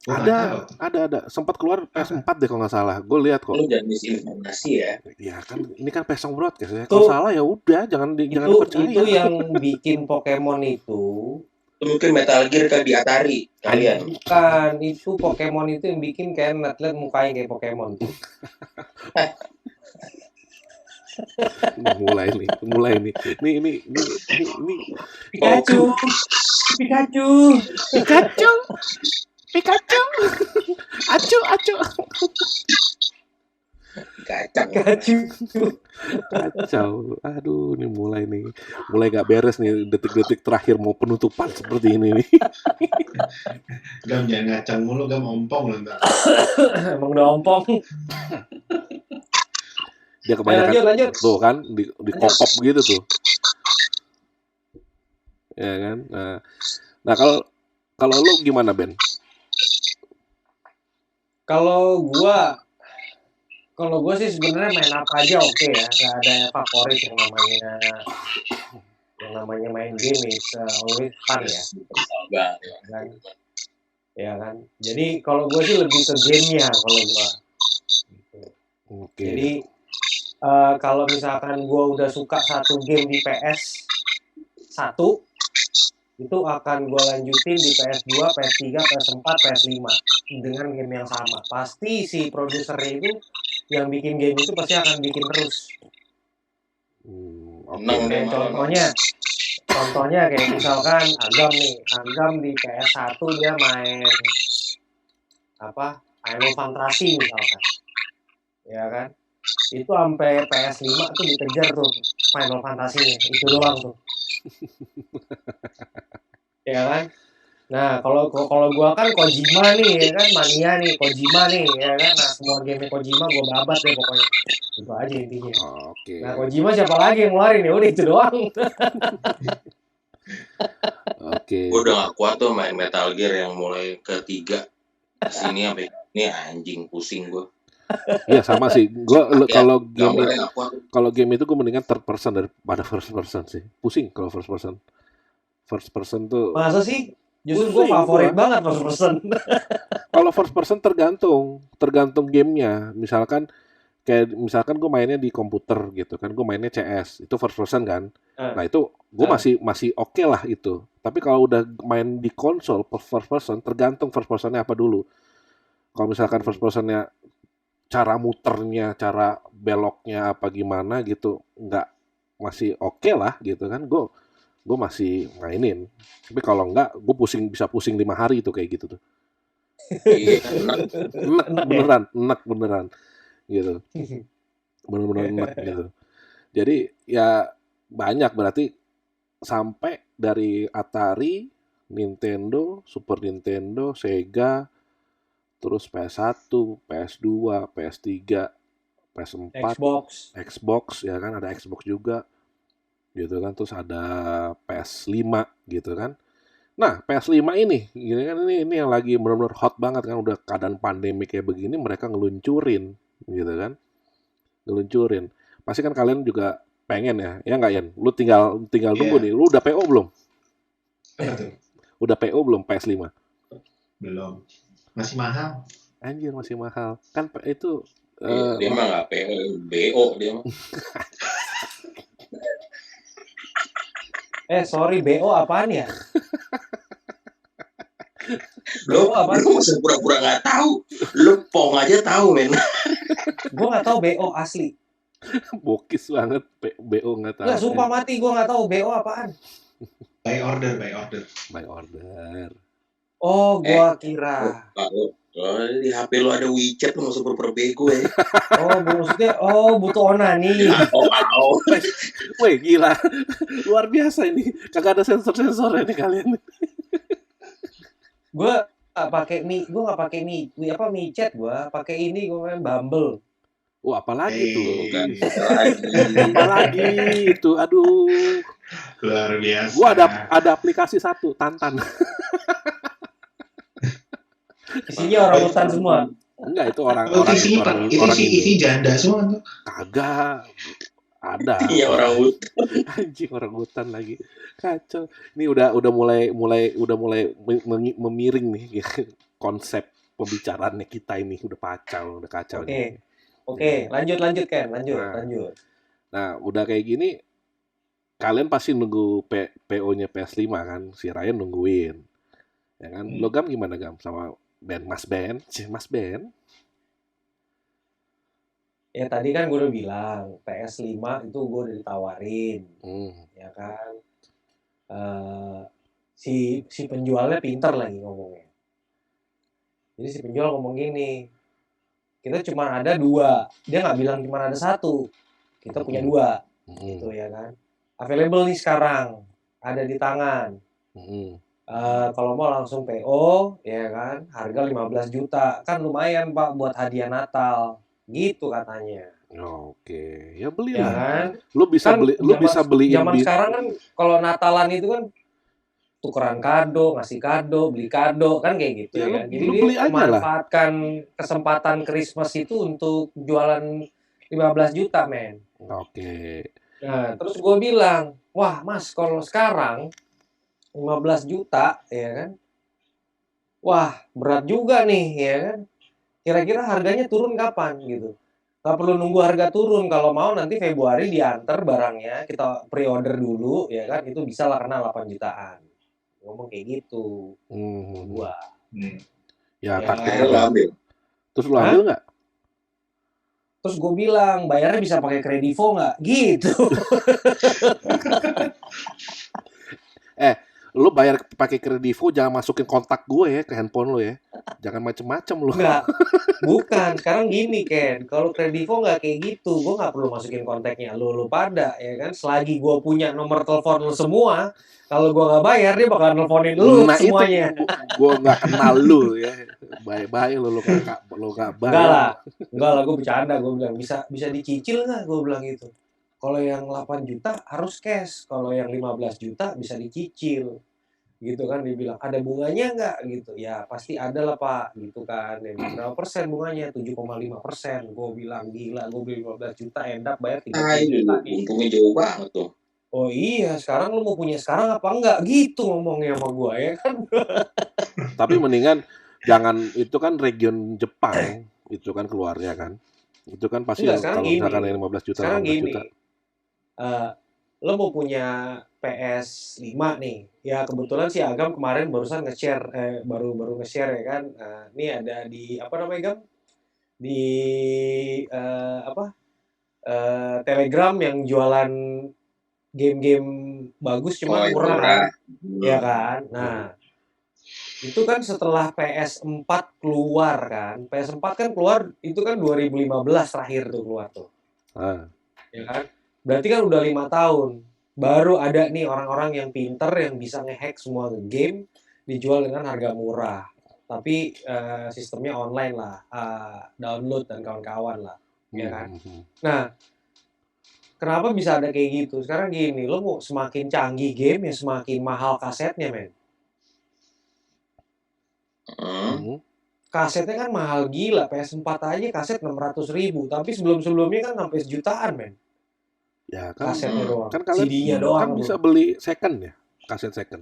Ada sempat keluar PS4 deh kalau nggak salah. Gue lihat kok. Lu jangan misinformasi ya. Ya kan ini kan Pesong Broadcast ya. Kalau salah ya udah jangan percaya. Itu yang bikin Pokemon itu mungkin Metal Gear kan di Atari kalian. Bukan, itu Pokemon itu yang bikin kayak Netlet mukanya kayak Pokemon. mulai nih. Ini Pikachu. Acu. Kacau. Aduh, ini mulai gak beres nih, detik-detik terakhir mau penutupan seperti ini nih. Gam, jangan ngacang mulu, Gam, ompong loh ntar. Emang udah ompong. Dia kebanyakan lanjut. Tuh kan di kokop gitu tuh. Ya kan? Nah, kalau lu gimana, Ben? Kalau gue sih sebenarnya main apa aja oke ya, nggak ada yang favorit yang namanya main game it's always fun ya kan. Jadi kalau gue sih lebih ke gamenya kalau gue. Jadi kalau misalkan gue udah suka satu game di PS1, itu akan gue lanjutin di PS2, PS3, PS4, PS5 dengan game yang sama. Pasti si produsernya itu yang bikin game itu pasti akan bikin terus. Kayak contohnya kayak misalkan Agam nih, Agam di PS1 dia main Final Fantasy misalkan, ya kan? Itu sampai PS5 tuh dikejar tuh Final Fantasy-nya, itu doang tuh. Ya kan? Nah, kalau gua kan Kojima nih, ya kan, mania nih, Kojima nih, ya kan. Nah, semua game Kojima gua babat deh pokoknya. Itu aja intinya. Oke. Nah, Kojima siapa lagi yang ngeluarin? Ya udah itu doang. Oke. Gua udah gak kuat tuh main Metal Gear yang mulai ketiga. Sini sampai ini anjing pusing gua. Iya sama sih. Gua kalau game itu gue mendingan third person daripada first person sih. Pusing kalau first person. First person tuh. Masa sih? Justru gue favorit banget first person. Kalau first person tergantung gamenya. Misalkan gue mainnya di komputer gitu kan, gue mainnya CS itu first person kan. Nah itu gue masih oke lah itu. Tapi kalau udah main di konsol first person, tergantung first personnya apa dulu. Kalau misalkan first personnya cara muternya, cara beloknya apa gimana gitu, masih oke lah gitu kan, gue masih mainin. Tapi kalau enggak, gue bisa pusing 5 hari itu kayak gitu tuh. enak beneran gitu, bener-bener enak gitu. Jadi ya banyak berarti sampai dari Atari, Nintendo, Super Nintendo, Sega, terus PS1, PS2, PS3, PS4, Xbox ya kan, ada Xbox juga gitu kan, terus ada PS5 gitu kan. Nah, PS5 ini gini kan, ini yang lagi benar-benar hot banget kan, udah keadaan pandemi kayak begini mereka ngeluncurin gitu kan. Ngeluncurin. Pasti kan kalian juga pengen ya nggak Yan? Lu tinggal nunggu nih. Lu udah PO belum? Udah PO belum PS5? Belum. Masih mahal. Anjir masih mahal. Kan itu dia mah nggak PO, BO dia mah. Sorry, BO apaan ya? Lu masih pura-pura nggak tahu. Lu pong aja tahu, men. Gue nggak tahu BO asli. Bokis banget BO nggak tahu. Nggak, sumpah mati gue nggak tahu BO apaan. By order. Oh, gue kira. Di HP lu ada WeChat, lu nggak usah pura-pura bego ya. Maksudnya, butuh onani. Wih, gila. Luar biasa ini. Kagak ada sensor-sensornya nih kalian. Gue nggak pakai WeChat, gue pakai ini, gue main Bumble. Apalagi tuh? Apalagi itu, aduh. Luar biasa. Gue ada aplikasi satu, Tantan. Isinya orang hutan semua. Enggak, itu orang isi janda semua tuh. Kagak. Ada. Iya, orang hutan. Anjing, orang hutan lagi. Kacau. Ini udah mulai memiring nih konsep pembicaraannya kita ini udah kacau. Oke, lanjut Ken, lanjut. Nah, udah kayak gini kalian pasti nunggu PO-nya PS5 kan? Si Ryan nungguin. Ya kan? Lo Gam gimana Gam sama Mas Ben? Ya tadi kan gue udah bilang PS5 itu gue udah ditawarin, ya kan. Si penjualnya pinter lagi ngomongnya. Jadi si penjual ngomong gini, kita cuma ada 2, dia nggak bilang cuma ada 1, kita punya 2, gitu ya kan. Available nih sekarang, ada di tangan. Kalau mau langsung PO, ya kan, harga 15 juta, kan lumayan Pak buat hadiah Natal. Gitu katanya. Oke, ya beli ya lah. Kan? Lu bisa beli. Zaman sekarang kan kalau Natalan itu kan tukeran kado, ngasih kado, beli kado kan kayak gitu ya kan. Jadi lu beli aja memanfaatkan kesempatan Christmas itu untuk jualan 15 juta, men. Oke. Nah, terus gue bilang, "Wah, Mas, kalau sekarang 15 juta, ya kan? Wah, berat juga nih, ya kan? Kira-kira harganya turun kapan gitu. Nggak perlu nunggu harga turun, kalau mau nanti Februari diantar barangnya, kita pre-order dulu ya kan, itu bisa lah kena 8 jutaan. ngomong kayak gitu. Gua. Ya, Ya. KPR Lo lah. ambil. Terus lu ambil nggak? Terus gue bilang, bayarnya bisa pakai Kredivo nggak? Gitu. Lu bayar pakai Kredivo, jangan masukin kontak gue ya ke handphone lu ya. Jangan macem-macem lu. Enggak. Bukan, sekarang gini Ken, kalau Kredivo nggak kayak gitu, gue nggak perlu masukin kontaknya lu pada, ya kan? Selagi gue punya nomor telepon lu semua, kalau gue nggak bayar dia bakal nelfonin lu Nah semuanya. itu gue nggak kenal lu ya. Baik-baik lu nggak bayar. Enggak lah, gue bercanda, gue bilang bisa dicicil nggak, gue bilang gitu. Kalau yang 8 juta harus cash, kalau yang 15 juta bisa dicicil. Gitu kan, dia bilang ada bunganya nggak gitu, ya pasti ada lah Pak gitu kan. Dia bilang, berapa persen bunganya? 7,5%. Gue bilang gila, gue beli 15 juta end up bayar 30 juta nih. Untungnya jauh banget tuh. Oh iya, sekarang lu mau punya sekarang apa enggak gitu ngomongnya sama gue ya kan. Tapi mendingan jangan, itu kan region Jepang itu kan keluarnya kan. Itu kan pasti Enggak, sekarang kalau gini. misalkan yang 15 juta, Sekarang 18 juta. Lo mau punya PS5 nih. Ya kebetulan si Agam kemarin barusan nge-share, baru nge-share ya kan. Ini ada di apa namanya Gam? Di Telegram yang jualan game-game bagus cuma murah. Ya kan. Nah, itu kan setelah PS4 keluar kan. PS4 kan keluar itu kan 2015 terakhir tuh keluar tuh. Ya kan? Berarti kan udah 5 tahun. Baru ada nih orang-orang yang pinter yang bisa ngehack semua game dijual dengan harga murah. Tapi sistemnya online lah, download dan kawan-kawan lah, ya kan. Nah, kenapa bisa ada kayak gitu? Sekarang gini, lo mau semakin canggih game ya semakin mahal kasetnya, men. Kasetnya kan mahal gila, PS4 aja kaset 600.000, tapi sebelum-sebelumnya kan sampai sejutaan, men. Ya kan, kasetnya doang, kan kalian CD-nya doang. Kan bisa beli second ya, kaset second.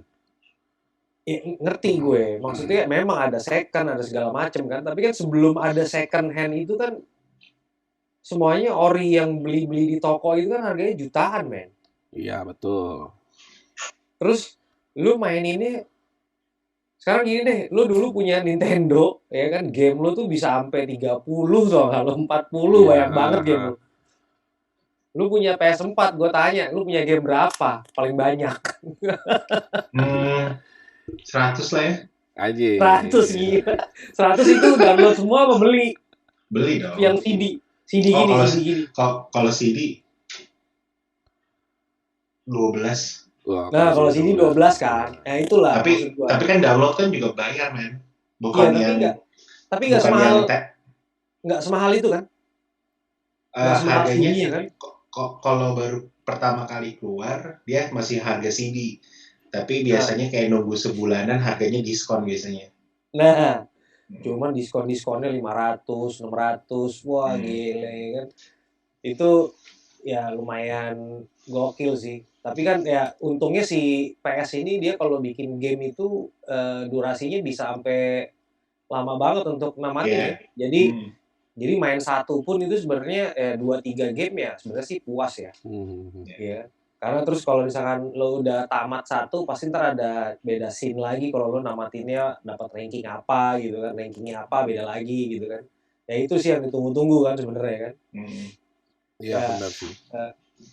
Ya, ngerti gue, maksudnya memang ada second, ada segala macam kan, tapi kan sebelum ada second hand itu kan semuanya ori yang beli di toko itu kan harganya jutaan, men. Iya, betul. Terus lu maininnya sekarang gini deh, lu dulu punya Nintendo, ya kan, game lu tuh bisa sampai 30 tuh, kalau 40 banyak banget game lu. Lu punya PS4, gue tanya, lu punya game berapa paling banyak? 100 lah ya. Aja. 100 gila. 100 itu download semua apa beli? Beli dong. Yang CD gini. Kalau CD 12. Nah, kalau CD 12 kan. Nah, itulah. Tapi kan download kan juga bayar, men. Bukan iya, tapi enggak semahal. Enggak semahal itu kan? Harganya sih kan? Kalau baru pertama kali keluar, dia masih harga CD. Tapi biasanya kayak nunggu sebulanan harganya diskon biasanya. Nah, cuman diskonnya 500, 600, wah gile kan. Itu ya lumayan gokil sih. Tapi kan ya untungnya si PS ini dia kalau bikin game itu durasinya bisa sampai lama banget untuk namatin ya. Jadi main satu pun itu sebenarnya 2-3 game ya sebenarnya sih puas ya. Ya. Karena terus kalau misalkan lo udah tamat satu pasti ntar ada beda scene lagi kalau lo namatinnya dapat ranking apa gitu kan, rankingnya apa beda lagi gitu kan. Ya itu sih yang ditunggu-tunggu kan sebenarnya kan. Iya benar sih.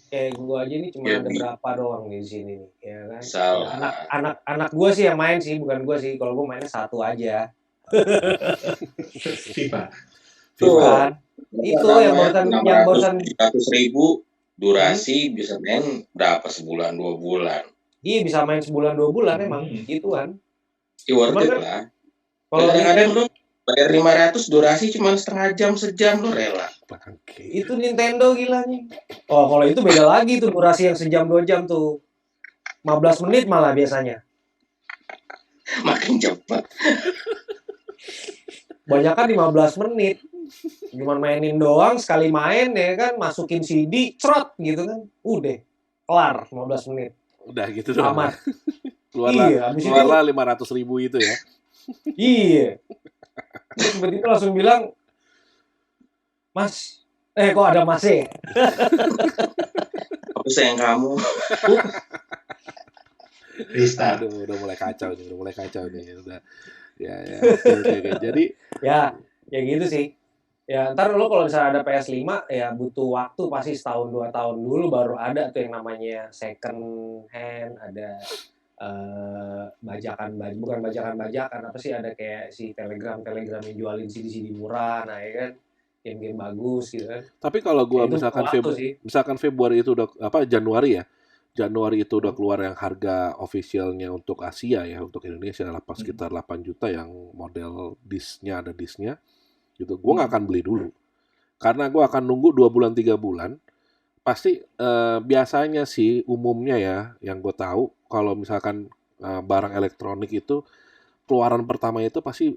Kayak gue aja nih cuma ada berapa doang nih di sini nih, ya kan. Anak gue sih yang main sih, bukan gue sih. Kalau gue mainnya satu aja. FIFA. Kan? Itu yang barusan 100.000 durasi bisa main berapa sebulan 2 bulan. Iya bisa main sebulan 2 bulan emang gitu kan. Worth it lah. Kalau kadang-kadang lu bayar 500 durasi cuma setengah jam sejam lu rela. Itu Nintendo gilanya. Oh kalau itu beda lagi tuh durasi yang sejam 2 jam tuh. 15 menit malah biasanya. Makin cepat. Banyak kan 15 menit. Cuman mainin doang, sekali main ya kan, masukin CD, cerot gitu kan. Udah, kelar 15 menit. Udah gitu doang. Amat. Keluarlah 500.000 itu ya. Iya. Terus tiba-tiba langsung bilang, Mas, kok ada Mas ya? Aku sayang kamu. Restart. Aduh, udah mulai kacau nih. Udah. Ya. Oke. Jadi ya gitu sih. Ya ntar lo kalau misalnya ada PS5 ya butuh waktu pasti 1-2 tahun dulu baru ada tuh yang namanya second hand, ada bukan bajakan apa sih, ada kayak si Telegram yang jualin CD murah, nah ya kan, game-game bagus gitu kan. Tapi kalau gua itu misalkan Februari itu udah Januari itu udah keluar yang harga officialnya untuk Asia ya, untuk Indonesia sekitar 8 juta yang model disknya gitu. Gua nggak akan beli dulu. Karena gua akan nunggu 2 bulan 3 bulan. Pasti biasanya sih umumnya ya yang gue tahu kalau misalkan barang elektronik itu keluaran pertama itu pasti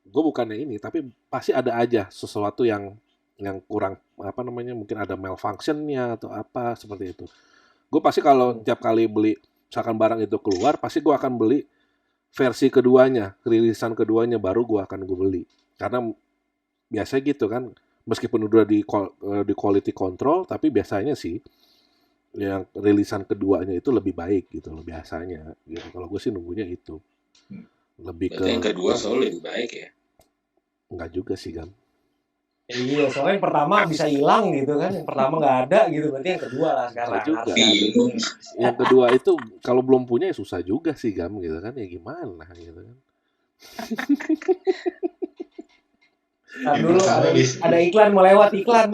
gue bukannya ini tapi pasti ada aja sesuatu yang kurang mungkin ada malfunctionnya atau apa seperti itu. Gue pasti kalau tiap kali beli misalkan barang itu keluar pasti gue akan beli versi keduanya, rilisan keduanya baru gue beli karena biasanya gitu kan. Meskipun udah di quality control, tapi biasanya sih yang rilisan keduanya itu lebih baik gitu loh biasanya. Gitu. Kalau gue sih nunggunya itu. Lebih berarti yang kedua selalu lebih baik ya? Enggak juga sih, Gam. Iya, soalnya yang pertama bisa hilang gitu kan. Yang pertama nggak ada gitu, berarti yang kedua lah sekarang. Juga. Yang kedua itu kalau belum punya ya susah juga sih, Gam, gitu kan. Ya gimana gitu kan. Nah, dulu ada iklan, mau lewat iklan.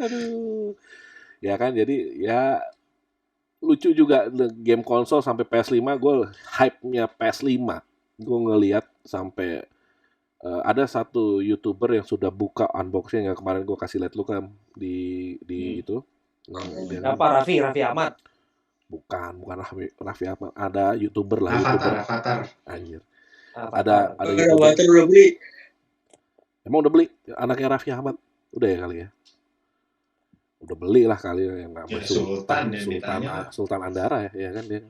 Aduh. Ya kan, jadi ya lucu juga game konsol sampai PS5. Gue hype-nya PS5. Gue ngelihat sampai ada satu YouTuber yang sudah buka unboxing yang kemarin gue kasih lihat lu kan di itu. Apa Raffi Ahmad? Bukan Raffi Ahmad. Ada YouTuber lah. Avatar. Anjir. Ada YouTuber. Udah beli. Emang udah beli? Anaknya Raffi Ahmad. Udah ya kali ya? Udah beli lah kali yang namanya Sultan Andara ya kan dia.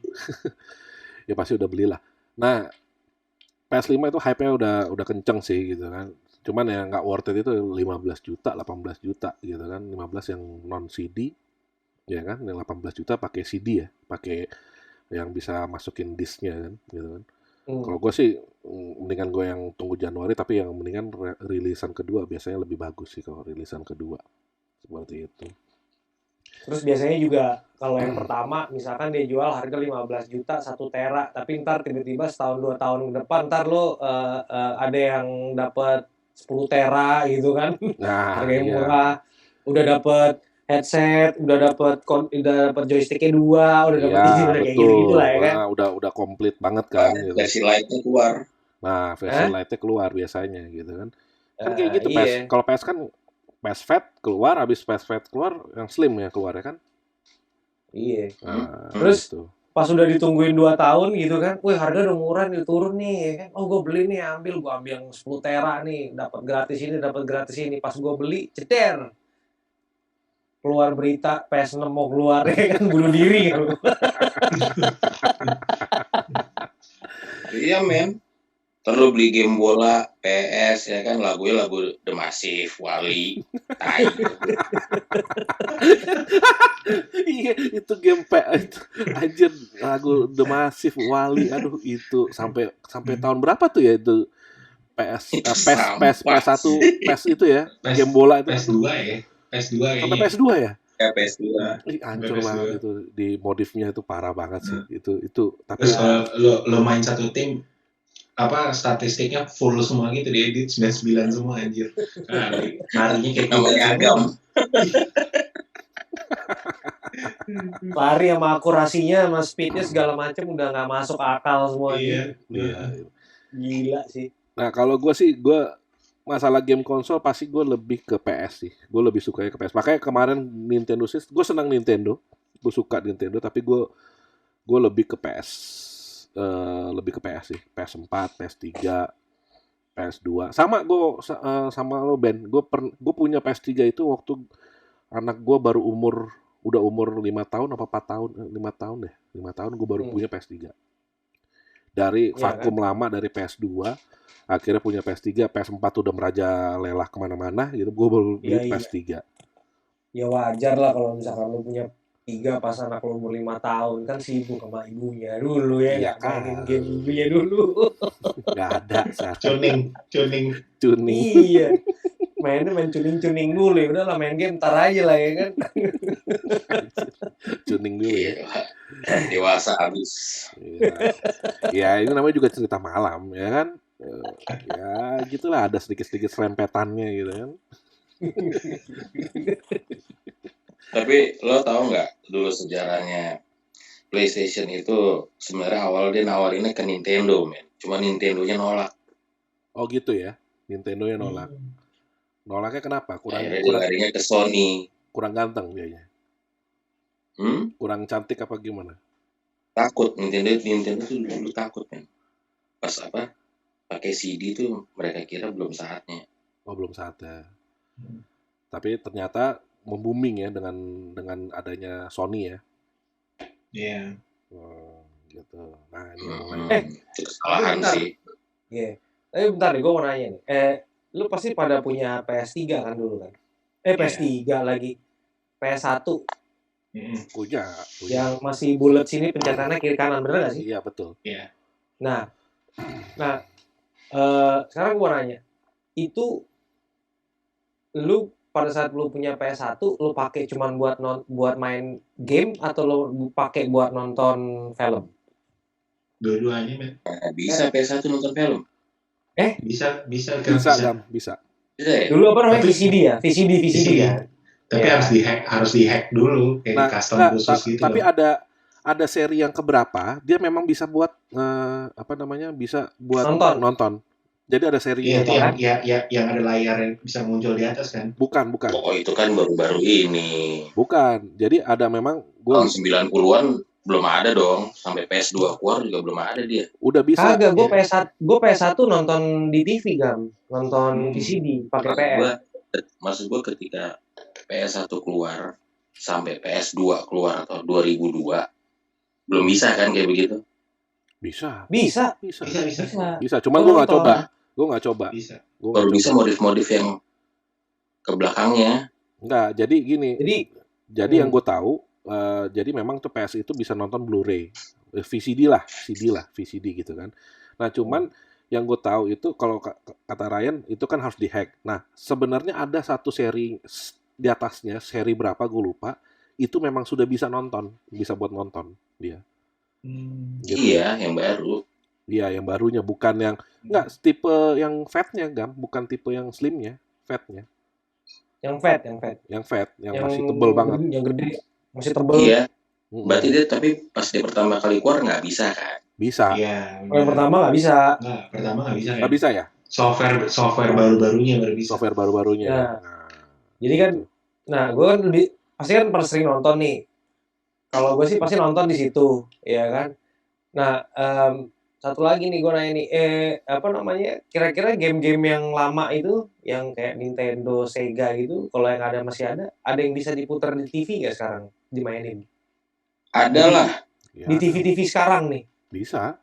Ya pasti udah belilah. Nah, PS5 itu hype-nya udah kenceng sih gitu kan. Cuman ya nggak worth it itu 15 juta, 18 juta gitu kan. 15 yang non CD ya kan, yang 18 juta pakai CD ya, pakai yang bisa masukin disknya kan gitu kan. Kalau gue sih mendingan gue yang tunggu Januari, tapi yang mendingan rilisan kedua biasanya lebih bagus sih kalau rilisan kedua seperti itu. Terus biasanya juga kalau yang pertama misalkan dia jual harga 15 juta 1 tera, tapi ntar tiba-tiba setahun 2 tahun ke depan ntar lo ada yang dapat 10 tera gitu kan. Nah, harga yang murah, udah dapat headset, udah dapat joysticknya 2, udah dapat ini, udah kayak gitu lah ya kan. Nah, udah komplit banget kan gitu. Versi Lite-nya keluar. Nah, versi Lite-nya keluar biasanya gitu kan. Kan kayak gitu kalau PS kan PS Fat keluar, habis PS Fat keluar yang Slim ya keluar ya kan. Iya. Nah, terus gitu. Pas udah ditungguin 2 tahun gitu kan, wih harga udah murah nih, turun nih ya kan. Oh gue beli nih, gue ambil yang 10 tera nih, dapat gratis ini. Pas gue beli, ceder. Keluar berita PS6 mau keluar ya kan, bunuh diri kan. Iya men. Terus beli game bola, PS ya kan, lagu The Massive, Wali, tai. Iya, itu game itu anjir, lagu The Massive, Wali, aduh itu sampai tahun berapa tuh ya itu PS1 PES itu ya, game bola itu. PS2 sampai PS2 ya? Ya PS2. Hancur banget itu, di modifnya itu parah banget sih. Itu tapi terus lo main satu tim statistiknya full semua gitu, diedit 99 semua anjir. Larinya kayak agam. Lari sama akurasinya sama speednya segala macam udah nggak masuk akal semua. Iya. Gila sih. Nah kalau gue masalah game konsol pasti gue lebih ke PS sih. Gue lebih sukanya ke PS. Makanya kemarin Nintendo sih, gue senang Nintendo. Gue suka Nintendo, tapi gue lebih ke PS. Lebih ke PS sih. PS4, PS3, PS2. Sama gue sama lo Ben. Gue punya PS3 itu waktu anak gue baru umur 5 tahun apa 4 tahun? 5 tahun deh. 5 tahun gue baru punya PS3. Dari vakum lama dari PS2, akhirnya punya PS3, PS4 udah merajalela kemana-mana gitu, gue baru beli PS3. Ya wajar lah kalau misalkan lu punya pas anak lo umur 5 tahun kan sibuk sama ibunya dulu ya, Iya nggak mainin kan. game ibunya dulu. Nggak ada sekarang. Cuning. Iya, main cuning-cuning dulu, ya udahlah main game ntar aja lah ya kan. Cuning dulu ya. Gila. Dewasa abis. Ya ini namanya juga cerita malam ya kan. Ya gitulah, ada sedikit-sedikit serempetannya gitu kan. Tapi lo tahu nggak dulu sejarahnya PlayStation itu sebenarnya awal dia nawarinnya ke Nintendo, men. Cuma Nintendo-nya nolak. Oh gitu ya, Nintendo-nya nolak. Nolaknya kenapa? Akhirnya dia larinya ke Sony. Kurang ganteng dianya. Kurang cantik apa gimana? Takut Nintendo tuh dulu takut, men. Pas pakai CD tuh mereka kira belum saatnya. Oh belum saatnya. Tapi ternyata membooming ya dengan adanya Sony ya. Iya. Gitu. Nah ini kesalahan sih. Iya. Tapi bentar deh, gue mau nanya nih. Lu pasti pada punya PS3 kan dulu kan? PS3 lagi. PS1. Punya. Yang masih bulat sini pencetannya kiri kanan, bener gak sih? Iya betul. Iya. Nah, sekarang gue mau nanya. Itu lu pada saat lu punya PS1, lu pakai cuman buat main game atau lu pakai buat nonton film? Dua-duanya, men. Bisa PS1 nonton film? Bisa. Bisa. Bisa ya? Dulu apa namanya? VCD ya? VCD ya? Tapi harus dihack dulu, kayak custom khusus gitu. Tapi ada seri yang keberapa, dia memang bisa buat bisa buat nonton. Jadi ada seri yang ada layar yang bisa muncul di atas kan? Bukan. Oh, itu kan baru-baru ini. Bukan. Jadi ada memang tahun 90-an belum ada dong. Sampai PS2 keluar juga belum ada dia. Udah bisa. Kagak, gue PS1 nonton di TV kan. Nonton VCD pakai PS. Maksud gue ketika PS1 keluar sampai PS2 keluar atau 2002 belum bisa kan kayak begitu? Bisa. Cuma gue nggak coba. Baru bisa modif-modif yang ke belakangnya. Enggak, jadi gini. Jadi yang gue tahu, jadi memang tuh PS itu bisa nonton Blu-ray, VCD gitu kan. Nah cuman yang gue tahu itu kalau kata Ryan itu kan harus dihack. Nah sebenarnya ada satu seri di atasnya, seri berapa gue lupa, itu memang sudah bisa buat nonton dia. Gitu. Iya, yang baru. Iya, yang barunya, bukan yang tipe yang fatnya, bukan tipe yang slimnya, fatnya. Yang fat, yang masih tebel banget. Yang gede, masih tebel. Iya. Berarti dia tapi pas dia pertama kali keluar nggak bisa kan? Bisa. Iya. Yang pertama nggak bisa. Pertama nggak bisa. Nggak bisa ya? Software baru-barunya baru bisa. Software baru-barunya. Nah, jadi kan, gue kan pasti kan pernah sering nonton nih. Kalau gue sih pasti nonton di situ, ya kan. Nah, satu lagi nih gue nanya nih, kira-kira game-game yang lama itu, yang kayak Nintendo, Sega gitu, kalau yang masih ada yang bisa diputar di TV nggak sekarang dimainin? Ada lah. Di TV sekarang nih. Bisa.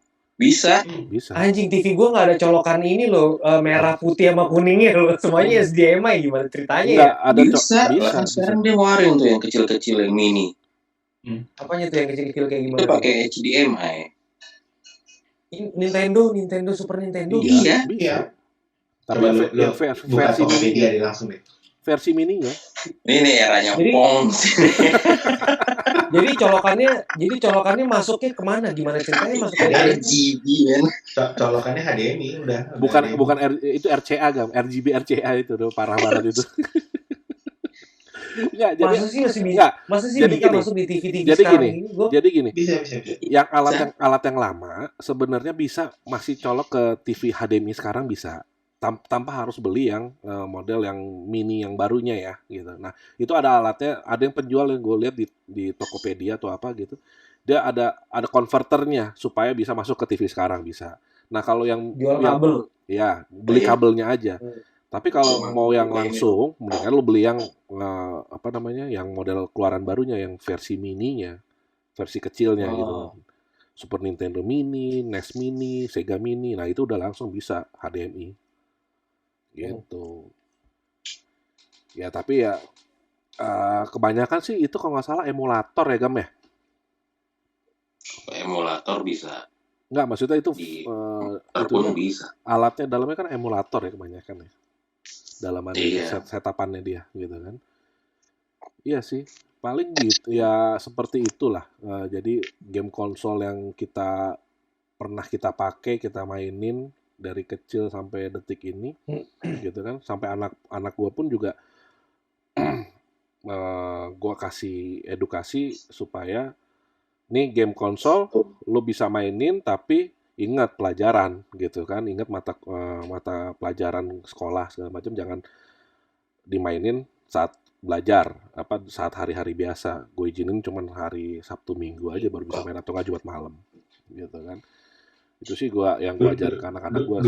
Anjing, TV gue nggak ada colokan ini loh, merah putih sama kuningnya loh, semuanya HDMI, gimana ceritanya ya? Bisa. Sekarang dia warin tuh yang kecil-kecil, yang mini. Apanya tuh yang kecil-kecil kayak gimana? Itu pakai HDMI. Nintendo, Super Nintendo. Iya. Tapi versi mini dia langsung deh. Versi mininya. Ini eranya Pong. Jadi colokannya masuknya kemana? Gimana ceritanya masuknya? RGB kan. Colokannya HDMI udah. Bukan itu RCA RGB RCA itu udah parah banget itu. Enggak, jadi masa sih bisa masuk di TV sekarang ini? Jadi gini. Bisa. Yang alat yang lama sebenarnya bisa masih colok ke TV HDMI sekarang bisa. Tanpa harus beli yang model yang mini yang barunya ya gitu. Nah, itu ada alatnya, ada yang penjual yang gue lihat di Tokopedia atau apa gitu. Dia ada konverternya supaya bisa masuk ke TV sekarang bisa. Nah, kalau yang jual kabel. Ya, beli kabelnya aja. Tapi kalau mau yang langsung, mendingan lo beli yang yang model keluaran barunya, yang versi mininya, versi kecilnya gitu. Super Nintendo Mini, NES Mini, Sega Mini, nah itu udah langsung bisa HDMI. Gitu. Ya tapi ya Kebanyakan sih itu kalau nggak salah emulator ya, Gam ya? Emulator bisa. Nggak, maksudnya itu pun bisa. Alatnya dalamnya kan emulator ya kebanyakan ya. Dalaman setapannya dia gitu kan. Iya sih, paling gitu ya, seperti itulah. Jadi game konsol yang pernah kita pakai, kita mainin dari kecil sampai detik ini gitu kan. Sampai anak gue pun juga gue kasih edukasi supaya nih game konsol lo bisa mainin tapi ingat pelajaran gitu kan, ingat mata pelajaran sekolah segala macam, jangan dimainin saat belajar, saat hari-hari biasa. Gue izinin cuman hari Sabtu Minggu aja baru bisa main, atau nggak Jumat malam gitu kan. Itu sih gue ajar ke anak-anak gue.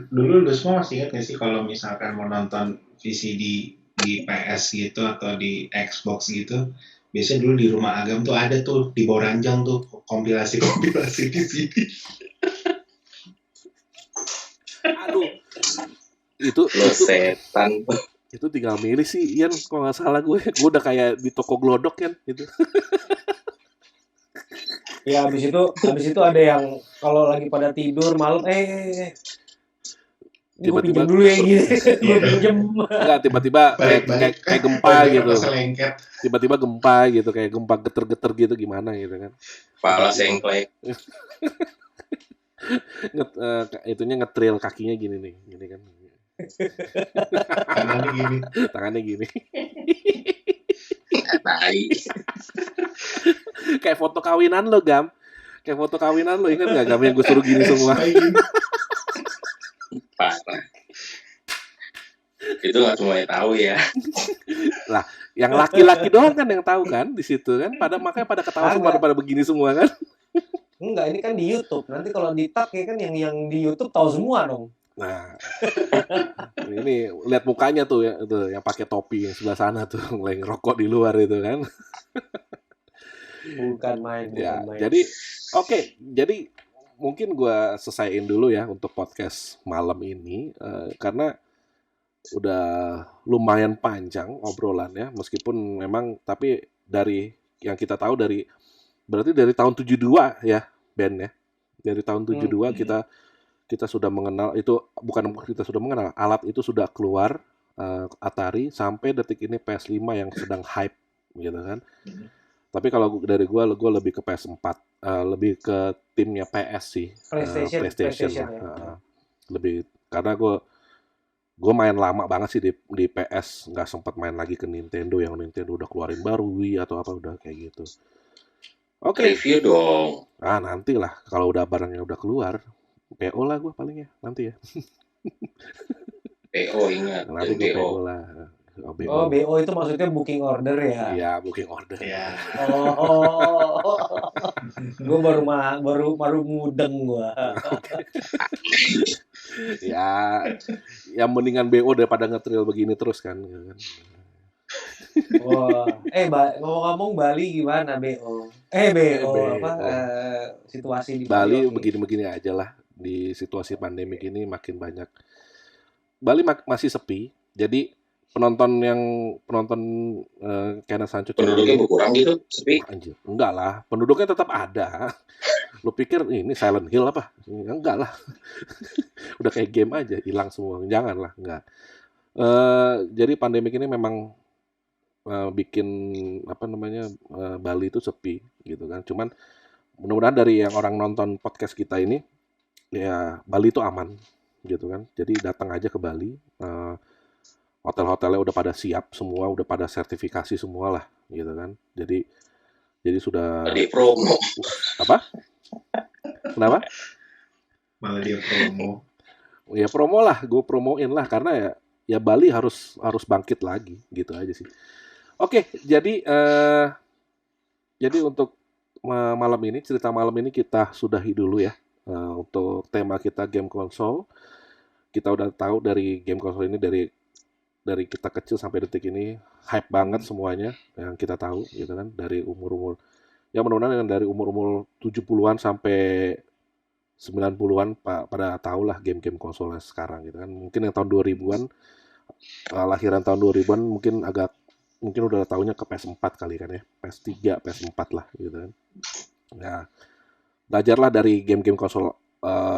Dulu lu semua masih ingat nggak sih kalau misalkan mau nonton VCD di PS gitu atau di Xbox gitu, biasanya dulu di rumah Agam tuh ada tuh di bawah ranjang tuh kompilasi VCD. Aduh, itu setan. Itu tinggal milih sih, Ian, kalau nggak salah gue udah kayak di toko glodok kan gitu. Ya habis itu ada yang kalau lagi pada tidur malam gue pinjam dulu ya gitu. Gue pinjam. Enggak, tiba-tiba kayak gempa gitu. Tiba-tiba gempa gitu, kayak gempa geter-geter gitu, gimana gitu kan. Pala sengklek. Itunya ngetril kakinya gini nih, gini kan. Tangannya gini. Kayak foto kawinan lo, Gam. Kayak foto kawinan lo, ingat gak, Gam, yang gue suruh gini semua? Parah. Itu nggak semua yang tahu ya. Lah, yang laki-laki doang kan yang tahu kan di situ kan. Makanya pada ketawa semua, pada begini semua kan. Enggak, ini kan di YouTube. Nanti kalau di-tag ya kan yang di YouTube tahu semua dong. Nah, ini lihat mukanya tuh ya, itu yang pakai topi yang sebelah sana tuh, lagi rokok di luar itu kan. Bukan main. Jadi oke, jadi mungkin gue selesaiin dulu ya untuk podcast malam ini, karena udah lumayan panjang obrolannya, meskipun memang, tapi dari yang kita tahu berarti dari tahun 72 ya, Ben ya. Dari tahun 72 kita sudah mengenal itu, bukan kita sudah mengenal, alat itu sudah keluar, Atari, sampai detik ini PS5 yang sedang hype gitu kan. Tapi kalau dari gue lebih ke PS4, lebih ke timnya PS sih, PlayStation lah. Lebih, karena gue main lama banget sih di PS, nggak sempat main lagi ke Nintendo, yang Nintendo udah keluarin baru Wii atau apa, udah kayak gitu. Oke. Review dong. Nanti lah kalau udah barangnya udah keluar, PO lah gue paling ya nanti ya. PO ingat. Nanti gue PO lah. BO itu maksudnya booking order ya? Iya, booking order. Ya. Gue baru mudeng gue. Ya mendingan BO daripada ngetril begini terus kan. Wah, ngomong-ngomong Bali gimana BO? BO apa? Situasi di Bali begini-begini aja lah. Di situasi pandemi ini makin banyak. Bali masih sepi. Jadi penonton Kenneth Sancho penduduknya berkurang gitu, sepi? Anjir, enggak lah, penduduknya tetap ada. Lu pikir ini Silent Hill apa? Enggak lah. Udah kayak game aja, hilang semua. Janganlah, enggak. Jadi pandemi ini memang bikin Bali itu sepi gitu kan. Cuman mudah-mudahan dari yang orang nonton podcast kita ini, ya Bali itu aman gitu kan. Jadi datang aja ke Bali. Hotel-hotelnya udah pada siap semua, udah pada sertifikasi semua lah gitu kan. Jadi sudah di promo. Apa? Kenapa? Malah dia promo. Ya promo lah, gue promoin lah, karena ya Bali harus bangkit lagi gitu aja sih. Oke, jadi untuk malam ini, cerita malam ini kita sudahi dulu ya. Untuk tema kita game konsol, kita udah tahu dari game konsol ini dari kita kecil sampai detik ini hype banget semuanya yang kita tahu gitu kan, dari umur ya mudah-mudahan dari umur 70-an sampai 90-an pada tahu lah game-game konsolnya sekarang gitu kan. Mungkin yang tahun 2000-an lahiran tahun 2000-an mungkin agak mungkin udah taunya ke PS4 kali kan ya, PS3, PS4 lah gitu kan. Nah, belajarlah dari game-game konsol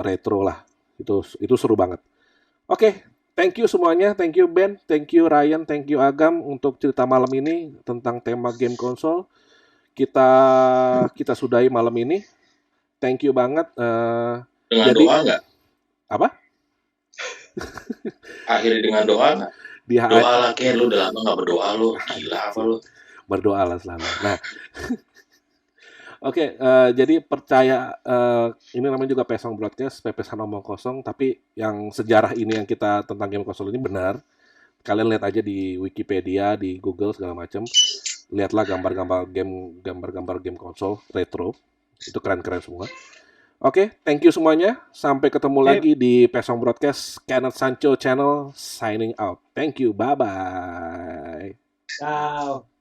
retro lah. Itu seru banget. Oke, thank you semuanya, thank you Ben, thank you Ryan, thank you Agam untuk cerita malam ini tentang tema game konsol. Kita sudahi malam ini. Thank you banget. Dengan doa nggak? Apa? Akhirnya dengan doa nggak? Doa lah, kayak lu udah lama nggak berdoa lu. Gila apa lu? Berdoa lah selalu. Nah, oke, jadi percaya ini namanya juga Pesong Broadcast, pepesan omong kosong, tapi yang sejarah ini yang kita tentang game konsol ini benar. Kalian lihat aja di Wikipedia, di Google segala macam. Lihatlah gambar-gambar game konsol retro. Itu keren-keren semua. Oke, thank you semuanya. Sampai ketemu lagi di Pesong Broadcast, Kenneth Sancho Channel signing out. Thank you. Bye-bye. Ciao.